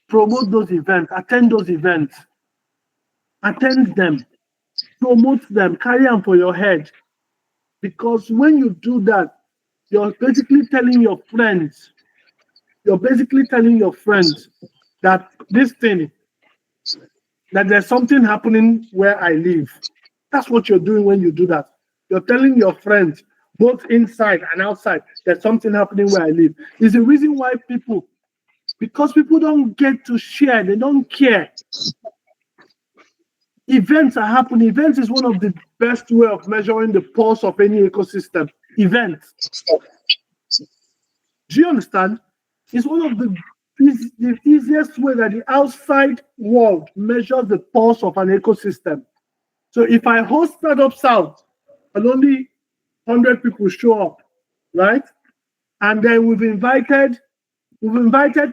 B: Promote those events, attend those events, attend them, promote them, carry them for your head. Because when you do that, you're basically telling your friends that this thing, that there's something happening where I live. That's what you're doing when you do that. You're telling your friends, both inside and outside, there's something happening where I live. It's the reason why because people don't get to share, they don't care. Events are happening. Events is one of the best way of measuring the pulse of any ecosystem. Events. Do you understand? It's one of the easiest way that the outside world measures the pulse of an ecosystem. So if I host Startup South and only 100 people show up, right? And then we've invited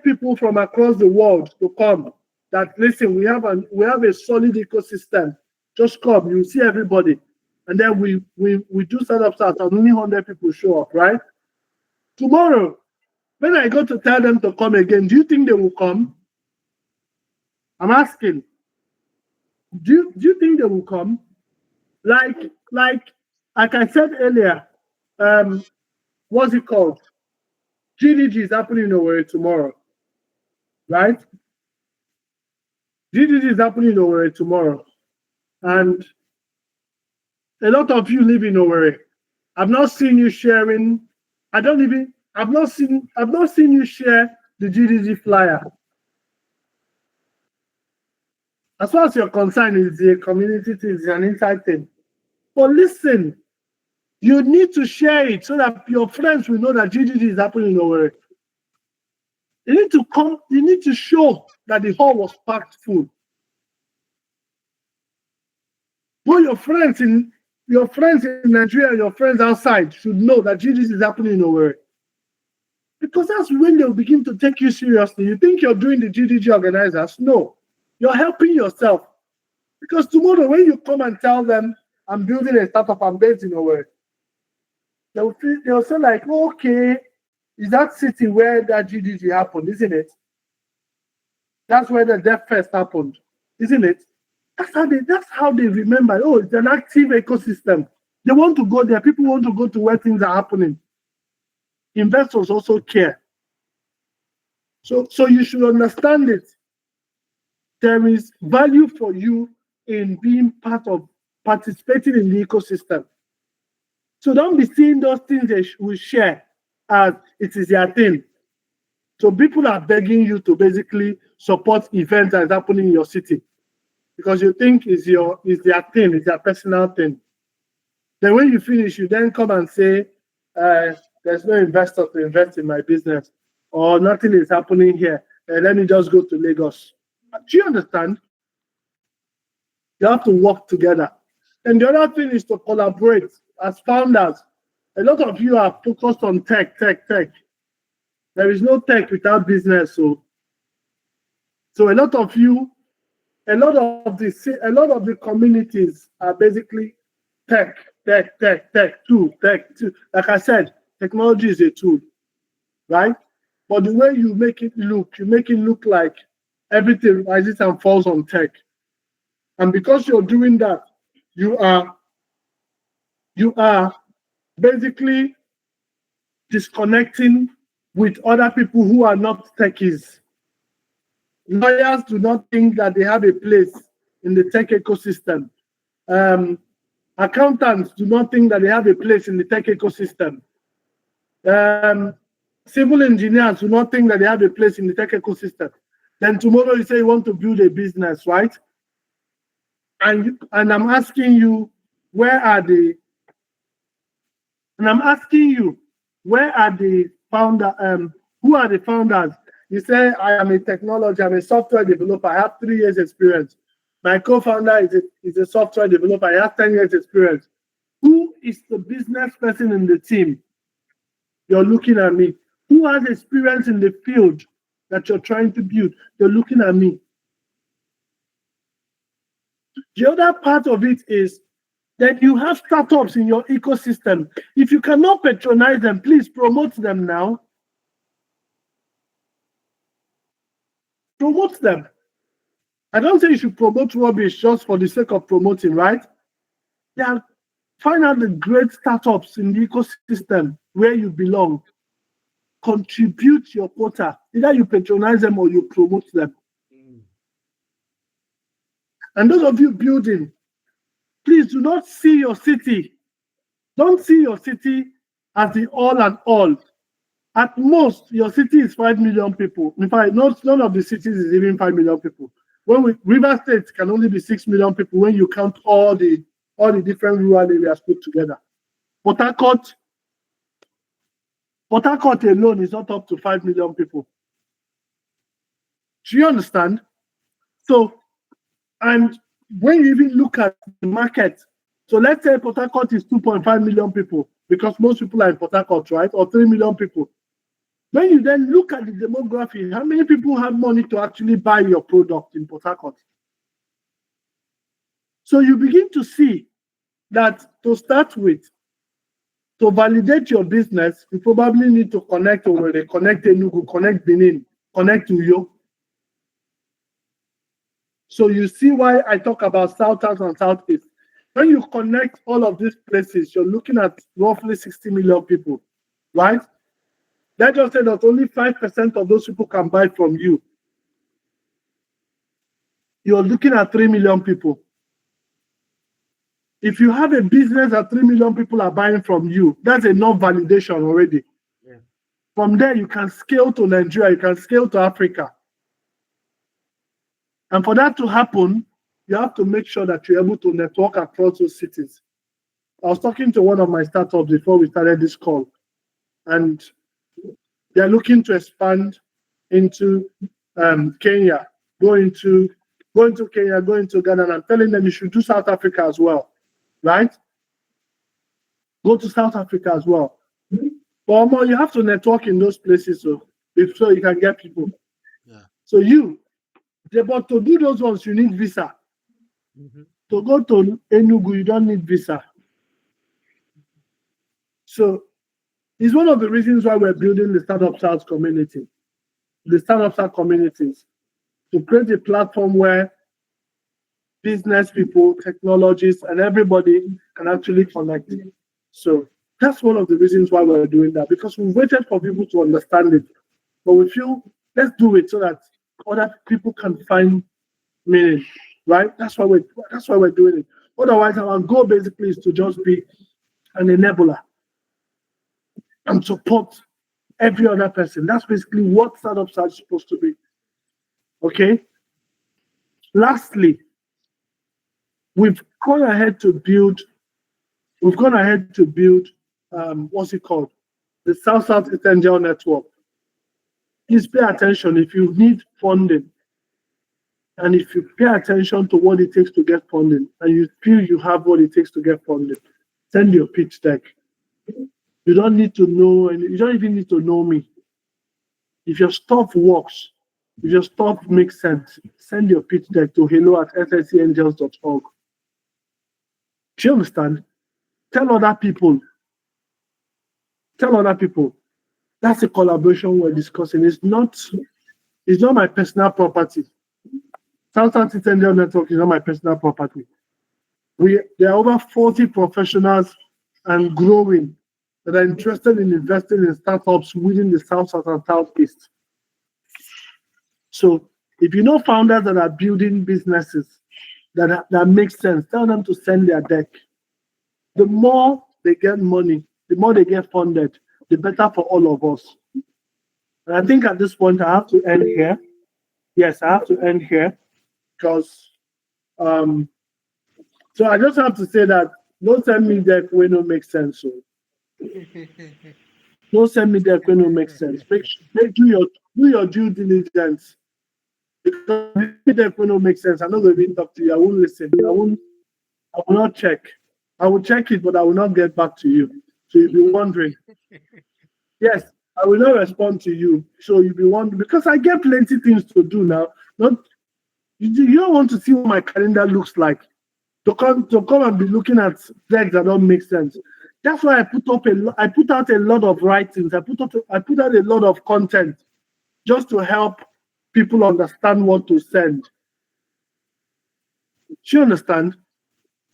B: people from across the world to come. that listen, we have a solid ecosystem. Just come, you see everybody, and then we do startups and only 100 people show up, right? Tomorrow, when I go to tell them to come again, do you think they will come? I'm asking. Do you think they will come? Like I said earlier, what's it called? GDG is happening in Owerri tomorrow, right? GDG is happening in Owerri tomorrow, and a lot of you live in Owerri. I've not seen you sharing. I've not seen you share the GDG flyer. As far as you're concerned, it's a community thing, it's an inside thing. But listen, you need to share it so that your friends will know that GDG is happening in Owerri. You need to come, you need to show that the hall was packed full. But your friends in Nigeria, your friends outside should know that GDG is happening in Owerri. Because that's when they'll begin to take you seriously. You think you're doing the GDG organizers? No, you're helping yourself. Because tomorrow, when you come and tell them, I'm building a startup, I'm based in Owerri, they'll say like, okay, is that city where that GDG happened, isn't it? That's where the Death Fest happened, isn't it? That's how they remember. Oh, it's an active ecosystem. They want to go there. People want to go to where things are happening. Investors also care. So you should understand it. There is value for you in being part of participating in the ecosystem. So don't be seeing those things they will share as it is their thing. So people are begging you to basically support events that is happening in your city because you think it's their thing, it's their personal thing. Then when you finish, you then come and say, there's no investor to invest in my business, or nothing is happening here. Let me just go to Lagos. Do you understand? You have to work together. And the other thing is to collaborate as founders. A lot of you are focused on tech. There is no tech without business. So a lot of the communities are basically tech too. Like I said, technology is a tool, right? But the way you make it look like everything rises and falls on tech. And because you're doing that, you are basically disconnecting with other people who are not techies. Lawyers do not think that they have a place in the tech ecosystem. Accountants do not think that they have a place in the tech ecosystem. Civil engineers do not think that they have a place in the tech ecosystem. Then tomorrow you say you want to build a business, right? And I'm asking you, where are the founder? Who are the founders? You say, I am I'm a software developer. I have 3 years experience. My co-founder is a software developer. I have 10 years experience. Who is the business person in the team? You're looking at me. Who has experience in the field that you're trying to build? You're looking at me. The other part of it is that you have startups in your ecosystem. If you cannot patronize them, please promote them now. Promote them. I don't say you should promote rubbish just for the sake of promoting, right? Yeah, find out the great startups in the ecosystem where you belong. Contribute your quota. Either you patronize them or you promote them. And those of you building, please do not see your city. Don't see your city as the all and all. At most, your city is 5 million people. In fact, none of the cities is even 5 million people. River State can only be 6 million people when you count all the different rural areas put together. Port Harcourt alone is not up to 5 million people. Do you understand? So, and when you even look at the market, so let's say Port Harcourt is 2.5 million people, because most people are in Port Harcourt, right? Or 3 million people. When you then look at the demography, how many people have money to actually buy your product in Port Harcourt? So you begin to see that to start with, to validate your business, you probably need to connect Owerri, connect Enugu, connect Benin, connect Uyo. So you see why I talk about South and Southeast. When you connect all of these places, you're looking at roughly 60 million people, right? Let's just say that only 5% of those people can buy from you. You're looking at 3 million people. If you have a business that 3 million people are buying from you, that's enough validation already.
A: Yeah.
B: From there, you can scale to Nigeria, you can scale to Africa. And for that to happen, you have to make sure that you're able to network across those cities. I was talking to one of my startups before we started this call, and they're looking to expand into Kenya, go into Kenya, go into Ghana, and I'm telling them you should do South Africa as well, right? Go to South Africa as well. But more, you have to network in those places so you can get people.
A: Yeah.
B: So but to do those ones, you need visa.
A: Mhm.
B: To go to Enugu, you don't need visa. So it's one of the reasons why we're building the Startup South community, the Startup South communities, to create a platform where business people, technologists, and everybody can actually connect. So that's one of the reasons why we're doing that, because we've waited for people to understand it. But we feel let's do it so that other people can find meaning, right? That's why we're doing it. Otherwise, our goal basically is to just be an enabler and support every other person. That's basically what startups are supposed to be. Okay. Lastly, we've gone ahead to build. We've gone ahead to build. What's it called? The South Angel Network. Please pay attention if you need funding, and if you pay attention to what it takes to get funding, and you feel you have what it takes to get funding, send your pitch deck. You don't need to know, and you don't even need to know me. If your stuff works, if your stuff makes sense, send your pitch deck to hello@sscangels.org. Do you understand? Tell other people. Tell other people. That's a collaboration we're discussing. It's not my personal property. Southern Angel Network is not my personal property. There are over 40 professionals and growing that are interested in investing in startups within the South and Southeast. So if you know founders that are building businesses that make sense, tell them to send their deck. The more they get money, the more they get funded, the better for all of us. And I think at this point I have to end here. Yes, I have to end here because so I just have to say that don't send me deck when it makes sense. So don't send me deck when it makes sense. Do your due diligence. Because if you deck when it makes sense, I'm not going to talk to you. I won't listen. I will not check. I will check it, but I will not get back to you. So you'll be wondering. Yes, I will not respond to you. So you'll be wondering because I get plenty things to do now. Not you don't want to see what my calendar looks like. To come and be looking at decks that don't make sense. That's why I put out a lot of writings. I put out a lot of content just to help people understand what to send. Do you understand?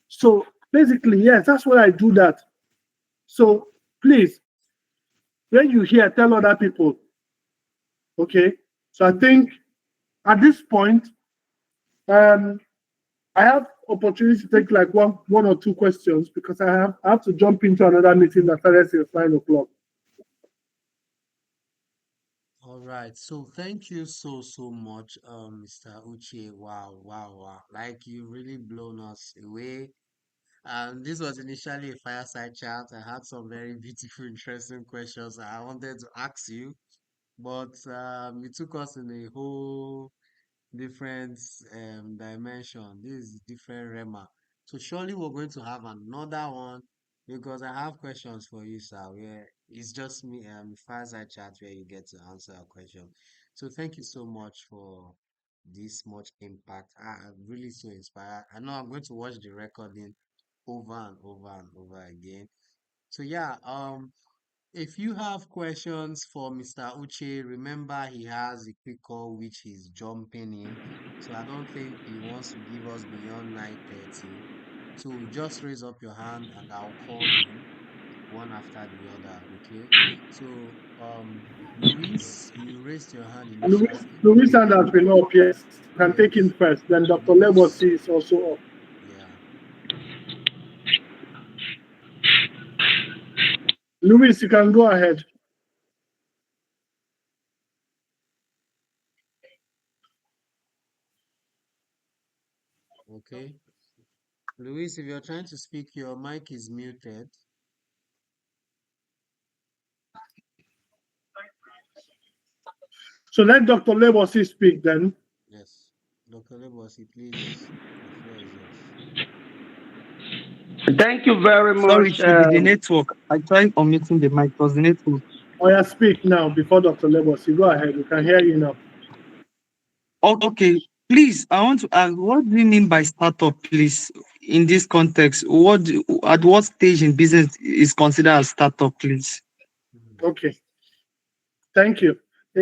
B: So basically, yes, that's why I do that. So please, when you hear, tell other people. Okay. So I think at this point, um, I have opportunity to take like one or two questions because I have to jump into another meeting that starts at 9 o'clock.
A: All right. So thank you so much, Mr. Uche. Wow, wow, wow. Like you really blown us away. This was initially a fireside chat. I had some very beautiful, interesting questions I wanted to ask you, but you took us in a whole different dimension. This is different Rema. So surely we're going to have another one because I have questions for you, sir. Where it's just me fireside chat where you get to answer a question. So thank you so much for this much impact. I'm really so inspired. I know I'm going to watch the recording over and over and over again. So yeah, if you have questions for Mr. Uche, remember he has a quick call which he's jumping in. So I don't think he wants to give us beyond 9:30. So just raise up your hand and I'll call him one after the other, okay? So Luis, you raised your hand
B: Luis,
A: initially.
B: Luis hand has been up, yes. You can take him
A: Yes.
B: first. Then Dr.
A: Luis,
B: Lebosi is also up.
A: yeah.
B: Luis, you can go ahead.
A: Okay. Luis, if you're trying to speak, your mic is muted.
B: So let Dr. Lebosi speak then.
A: Yes. Dr. Lebosi, please, the floor is yours.
K: Thank you very
L: Sorry,
K: much.
L: it should be the network. I tried unmuting the mic. It was the network.
B: Oh, yeah, speak now before Dr. Lebosi. Go ahead. We can hear you now.
L: Okay, please, I want to ask, what do you mean by startup, please, in this context? At what stage in business is considered a startup, please?
B: Okay. Thank you.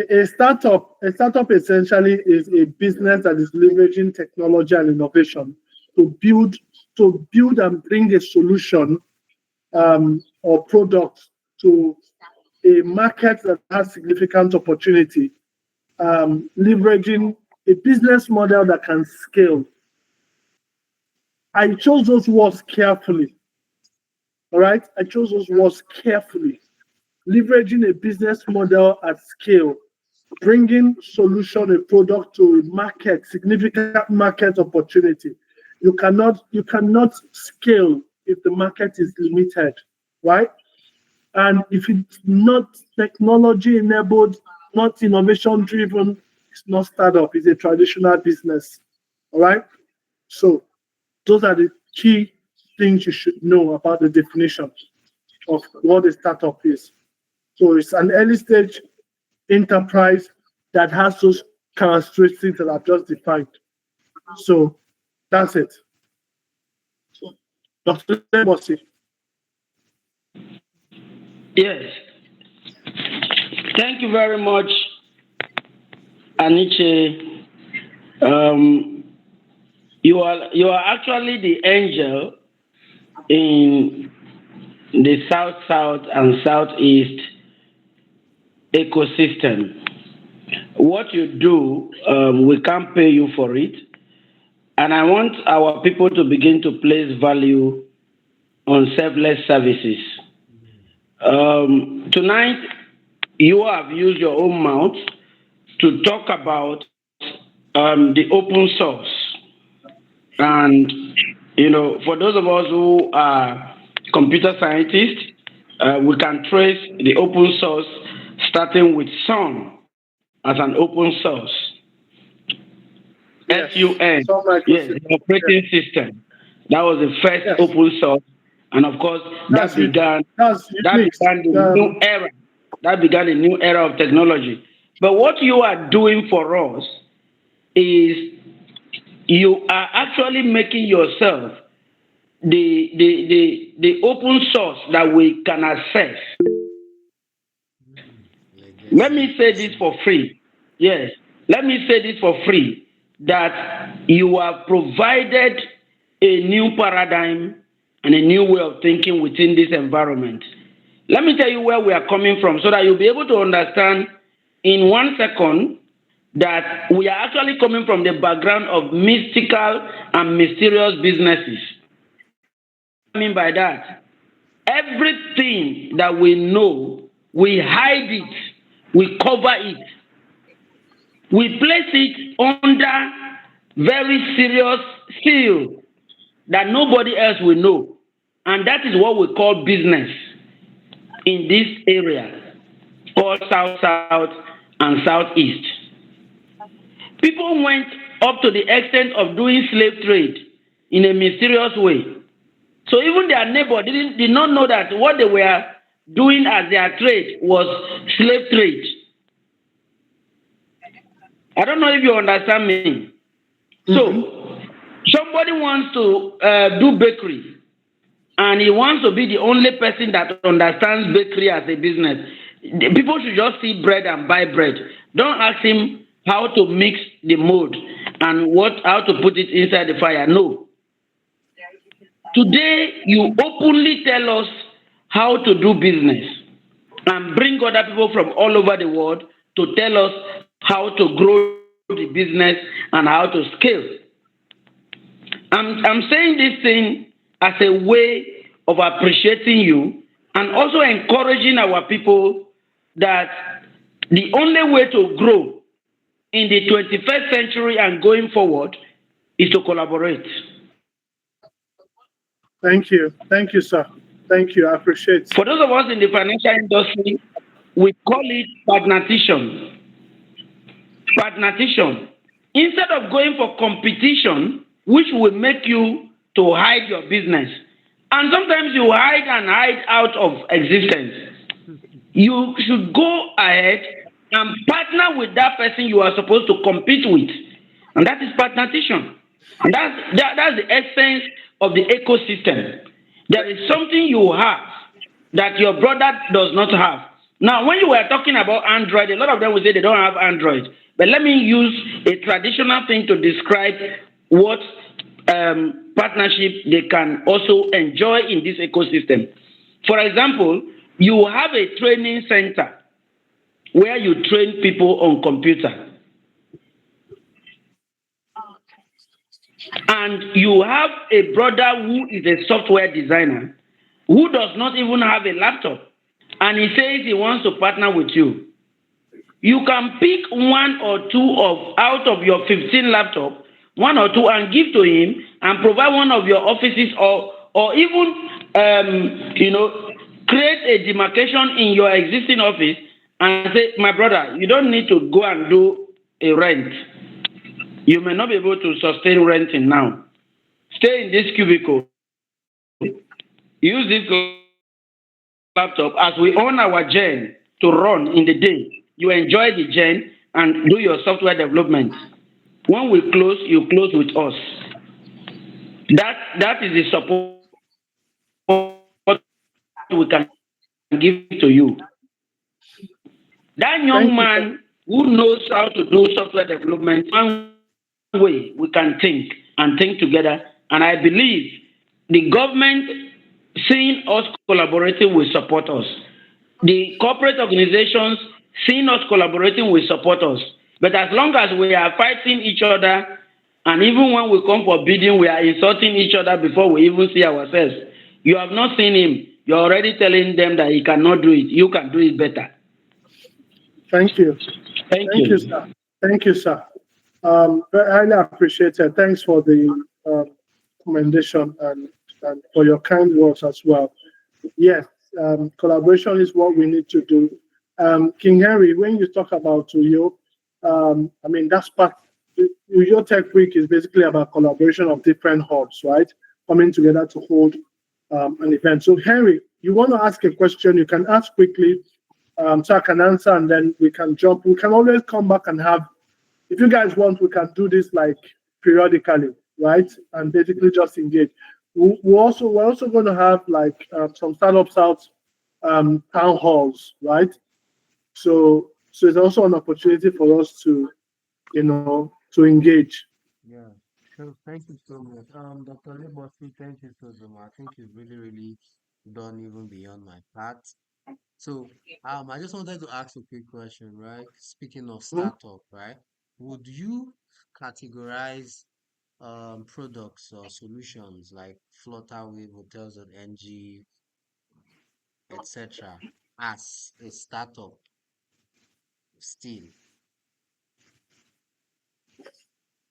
B: A startup essentially is a business that is leveraging technology and innovation to build and bring a solution or product to a market that has significant opportunity, leveraging a business model that can scale. I chose those words carefully. All right, I chose those words carefully. Leveraging a business model at scale, bringing solution a product to a market, significant market opportunity. You cannot scale if the market is limited, right? And if it's not technology enabled, not innovation driven, it's not startup, it's a traditional business. All right. So those are the key things you should know about the definition of what a startup is. So it's an early stage enterprise that has those characteristics that I've just defined. So that's it. Dr. Debosi.
K: Yes. Thank you very much, Aniche. Um, you are actually the angel in the south and southeast ecosystem. What you do, we can't pay you for it, and I want our people to begin to place value on selfless services. Tonight, you have used your own mouth to talk about the open source. And, for those of us who are computer scientists, we can trace the open source starting with Sun as an open source.
B: Yes.
K: SUN,
B: Some
K: yes,
B: microsystems.
K: the operating system. That was the first
B: Yes.
K: open source. And of course,
B: That's it. That's
K: that
B: Unix.
K: began the new era. That began a new era of technology. But what you are doing for us is you are actually making yourself the open source that we can access. Let
A: Legacy
K: me say this
A: person.
K: for free. Yes. Let me say this for free. That you have provided a new paradigm and a new way of thinking within this environment. Let me tell you where we are coming from so that you'll be able to understand in 1 second that we are actually coming from the background of mystical and mysterious businesses. What I mean by that? Everything that we know, we hide it, we cover it, we place it under very serious seal that nobody else will know. And that is what we call business in this area called South and Southeast. People went up to the extent of doing slave trade in a mysterious way. So even their neighbor did not know that what they were doing as their trade was slave trade. I don't know if you understand me. So, somebody wants to do bakery, and he wants to be the only person that understands bakery as a business. The people should just see bread and buy bread. Don't ask him how to mix the mold and how to put it inside the fire. No. Today, you openly tell us how to do business and bring other people from all over the world to tell us how to grow the business and how to scale. I'm saying this thing as a way of appreciating you and also encouraging our people that the only way to grow in the 21st century and going forward is to collaborate.
B: Thank you. Thank you, sir. Thank you. I appreciate it.
K: For those of us in the financial industry, we call it partnership. Partnership. Instead of going for competition, which will make you to hide your business, and sometimes you hide out of existence, you should go ahead and partner with that person you are supposed to compete with, and that is partnership. And that's the essence of the ecosystem. There is something you have that your brother does not have. Now, when you were talking about Android, a lot of them will say they don't have Android. But let me use a traditional thing to describe what partnership they can also enjoy in this ecosystem. For example, you have a training center where you train people on computer. And you have a brother who is a software designer who does not even have a laptop. And he says he wants to partner with you. You can pick one or two out of your 15 laptops, one or two, and give to him and provide one of your offices or even create a demarcation in your existing office and say, my brother, you don't need to go and do a rent. You may not be able to sustain renting now. Stay in this cubicle. Use this laptop as we own our gen to run in the day. You enjoy the gen and do your software development. When we close, you close with us. That is the support we can give to you. That young man who knows how to do software development, one way we can think and think together. And I believe the government, seeing us collaborating, will support us. The corporate organizations, seeing us collaborating, will support us. But as long as we are fighting each other, and even when we come for bidding, we are insulting each other before we even see ourselves. You have not seen him. You're already telling them that he cannot do it. You can do it better.
B: Thank you.
K: Thank you,
B: sir. Thank you, sir. Very highly appreciated. Thanks for the commendation and for your kind words as well. Yes, collaboration is what we need to do. King Henry, when you talk about Uyo, that's part. Uyo Tech Week is basically about collaboration of different hubs, right? Coming together to hold an event. So, Henry, you want to ask a question? You can ask quickly, so I can answer, and then we can jump. We can always come back and have. If you guys want, we can do this like periodically, right? And basically just engage. We're also going to have like some startups out town halls, right? So it's also an opportunity for us to, to engage.
A: Yeah, sure. Thank you so much. Dr. Lebosi, thank you so much. I think you've really, really done even beyond my part. So, I just wanted to ask a quick question, right? Speaking of startup, right? Would you categorize products or solutions like Flutterwave, Hotels.ng, etc., as a startup still?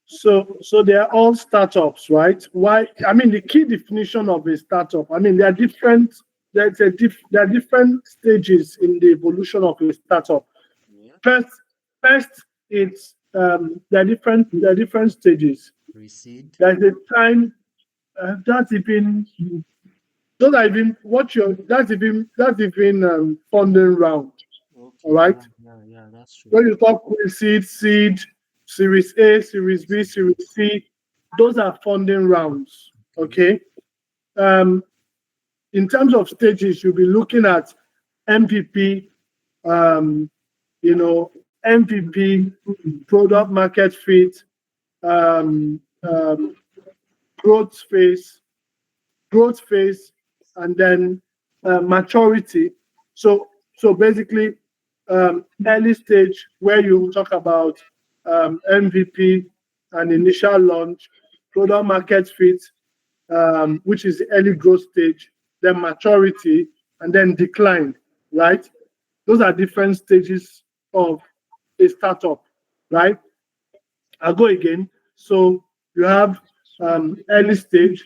B: So they are all startups, right? Why? The key definition of a startup. There are different. There are different stages in the evolution of a startup.
A: Yeah.
B: First, it's there are different stages.
A: Reseed.
B: There's a time that's even Those are even that's even funding round. All
A: Okay,
B: right.
A: yeah, yeah, yeah, that's true.
B: When you talk seed, Series A, Series B, Series C, those are funding rounds.
A: Okay.
B: Okay. Um, in terms of stages, you'll be looking at MVP, um, MVP, product market fit, um, um, growth phase, growth phase, and then maturity. So basically, early stage where you talk about MVP and initial launch, product market fit, which is the early growth stage, then maturity, and then decline, right? Those are different stages of a startup, right? I'll go again. So you have early stage,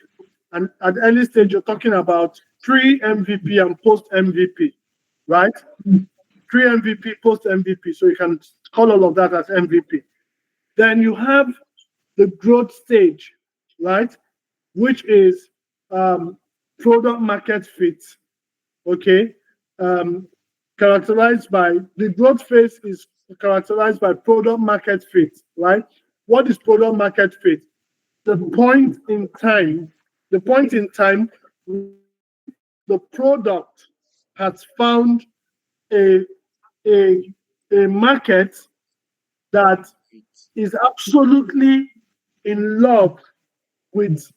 B: and at early stage, you're talking about pre MVP and post MVP, right? Pre MVP, post MVP. So you can call all of that as MVP. Then you have the growth stage, right? Which is product market fit, okay? Um, characterized by the growth phase is characterized by product market fit, right? What is product market fit? The point in time, when the product has found a a, a market that is absolutely in love with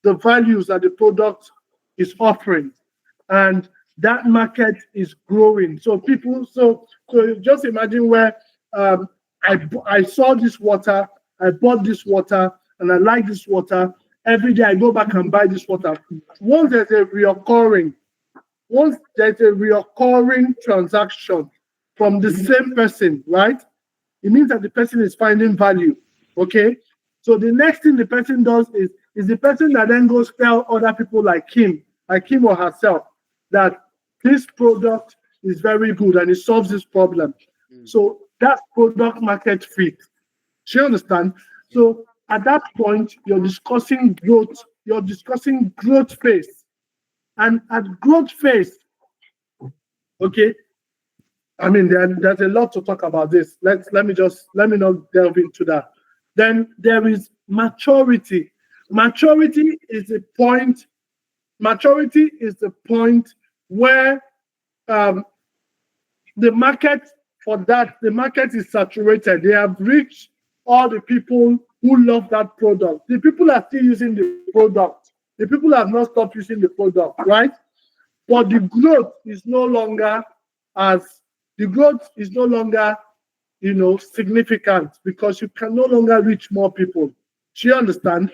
B: the values that the product is offering, and that market is growing. So so just imagine where I saw this water, I bought this water, and I like this water. Every day I go back and buy this water. Once there's a reoccurring, once there's a reoccurring transaction from the same person, right? It means that the person is finding value. Okay. So the next thing the person does is the person that then goes tell other people like him or herself, that this product is very good and it solves this problem.
A: Mm.
B: So that's product market fit. Do you understand? So at that point, you're discussing growth phase. And at growth phase, okay, I mean, there's a lot to talk about this. Let me not delve into that. Then there is maturity. Maturity is the point. Maturity is the point where um, the market the market is saturated. They have reached all the people who love that product. The people are still using the product. The people have not stopped using the product, right? But the growth is no longer as the growth is no longer significant, because you can no longer reach more people. Do you understand?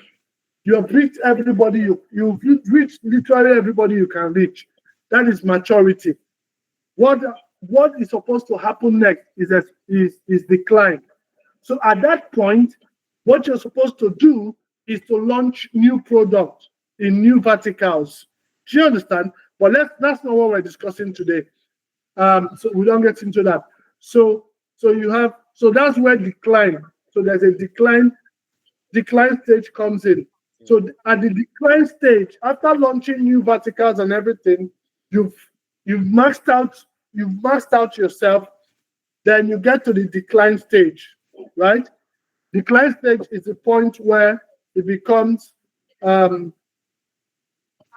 B: You have reached everybody, you've reached literally everybody you can reach. That is maturity. What is supposed to happen next is decline. So at that point, what you're supposed to do is to launch new products in new verticals. Do you understand? But that's not what we're discussing today. So we don't get into that. So that's where decline. So there's a decline stage comes in. So at the decline stage, after launching new verticals and everything, you've maxed out yourself. Then you get to the decline stage, right? Decline stage is the point where it becomes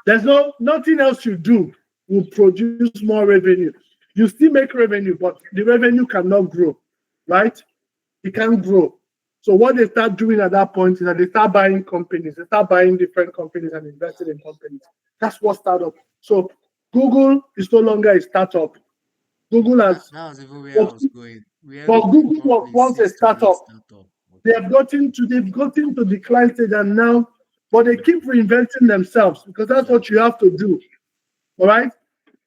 B: there's nothing else you do will produce more revenue. You still make revenue, but the revenue cannot grow, right? It can't grow. So what they start doing at that point is that they start buying companies. They start buying different companies and investing in companies. That's what startup. So Google is no longer a startup. Google has,
A: That was even where I
B: but
A: was going. Where
B: Google was
A: companies
B: once a
A: cease to be a
B: startup.
A: startup.
B: They
A: Okay.
B: have gotten to decline stage, and now, but they keep reinventing themselves, because that's what you have to do. All right.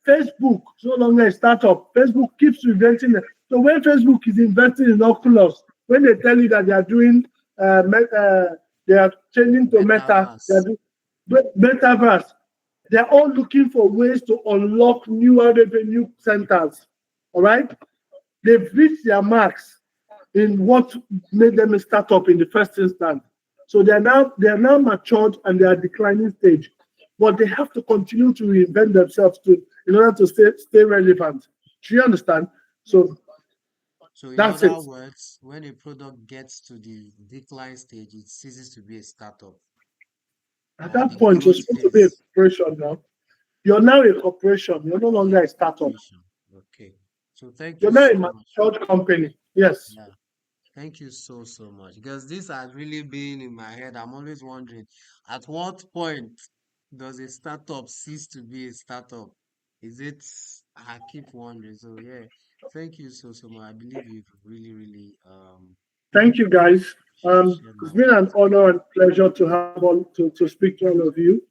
B: Facebook is no longer a startup. Facebook keeps reinventing it. So when Facebook is investing in Oculus, when they tell you that they are doing, they are changing to Meta, they are
A: Metaverse.
B: doing Metaverse, they're all looking for ways to unlock newer revenue centers. All right. They've reached their marks in what made them a startup in the first instance. So they are now matured and they are declining stage. but they have to continue to reinvent themselves to in order to stay relevant. Do you understand? So
A: So in
B: that's
A: other
B: it.
A: words, when a product gets to the decline stage, it ceases to be a startup
B: At
A: or
B: that
A: the
B: point, you're
A: growth
B: supposed to be a
A: phase.
B: corporation now. You're now a corporation. You're no
A: Yeah,
B: longer a startup.
A: corporation. Okay. So thank
B: You're
A: you
B: now a
A: so much.
B: matured company. Yes.
A: Yeah. Thank you so, so much. Because this has really been in my head. I'm always wondering, at what point does a startup cease to be a startup? Is it, I keep wondering. So yeah, thank you so, so much. I believe you've really, really
B: Thank you, guys.
A: shared
B: It's
A: my
B: been an
A: light.
B: honor and pleasure to have to speak to all of you.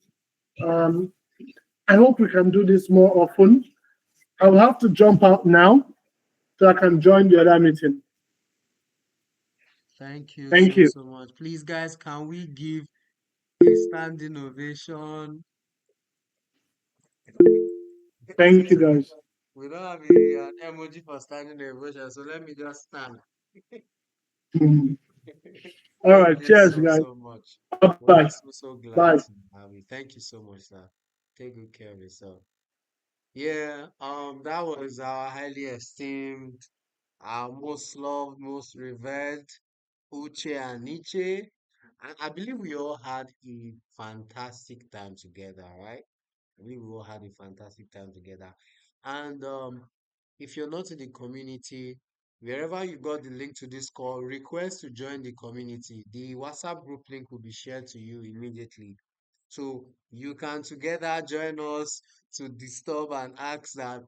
B: Um, I hope we can do this more often. I'll have to jump out now so I can join the other meeting.
A: Thank you
B: Thank
A: so,
B: you.
A: so much. Please, guys, can we give a standing ovation?
B: Thank you,
A: Since
B: guys.
A: we don't have an emoji for standing ovation, so let me just stand.
B: Mhm. All
A: Thank
B: right.
A: you
B: Cheers,
A: so,
B: guys.
A: so much.
B: Bye
A: We're
B: bye.
A: so, so glad
B: Bye.
A: to have you. Thank you so much, sir. Take good care of yourself. Yeah, that was our highly esteemed, our most loved, most revered Uche Aniche. And I believe we all had a fantastic time together, right? We all had a fantastic time together. And if you're not in the community, wherever you got the link to this call, request to join the community. The WhatsApp group link will be shared to you immediately. So you can together join us to disturb and ask that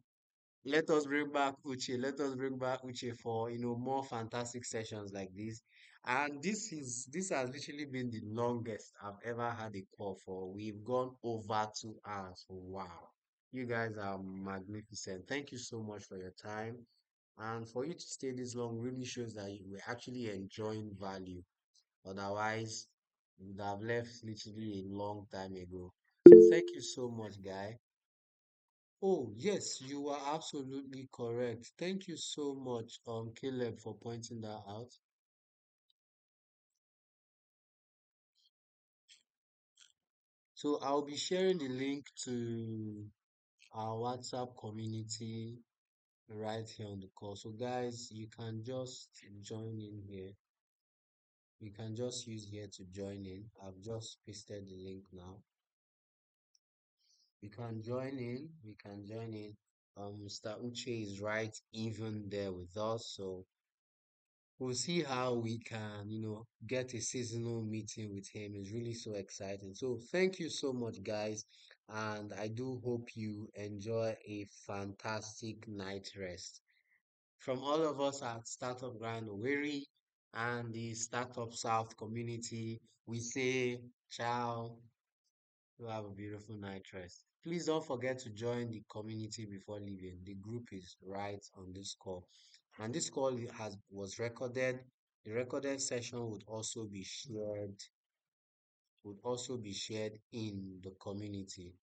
A: let us bring back Uche. Let us bring back Uche for more fantastic sessions like this. And this has literally been the longest I've ever had a call for. We've gone over 2 hours. Wow. You guys are magnificent. Thank you so much for your time. And for you to stay this long really shows that you were actually enjoying value. Otherwise, you would have left literally a long time ago. So thank you so much, guy. Oh, yes, you are absolutely correct. Thank you so much, Caleb, for pointing that out. So I'll be sharing the link to our WhatsApp community right here on the call. So guys, you can just join in here. You can just use here to join in. I've just pasted the link now. You can join in. We can join in. Mr. Uche is right even there with us. So we'll see how we can, get a seasonal meeting with him. It's really so exciting. So thank you so much, guys. And I do hope you enjoy a fantastic night rest. From all of us at Startup Grind Oweri and the Startup South community, we say ciao. You have a beautiful night rest. Please don't forget to join the community before leaving. The group is right on this call. And this call was recorded. The recorded session would also be shared in the community.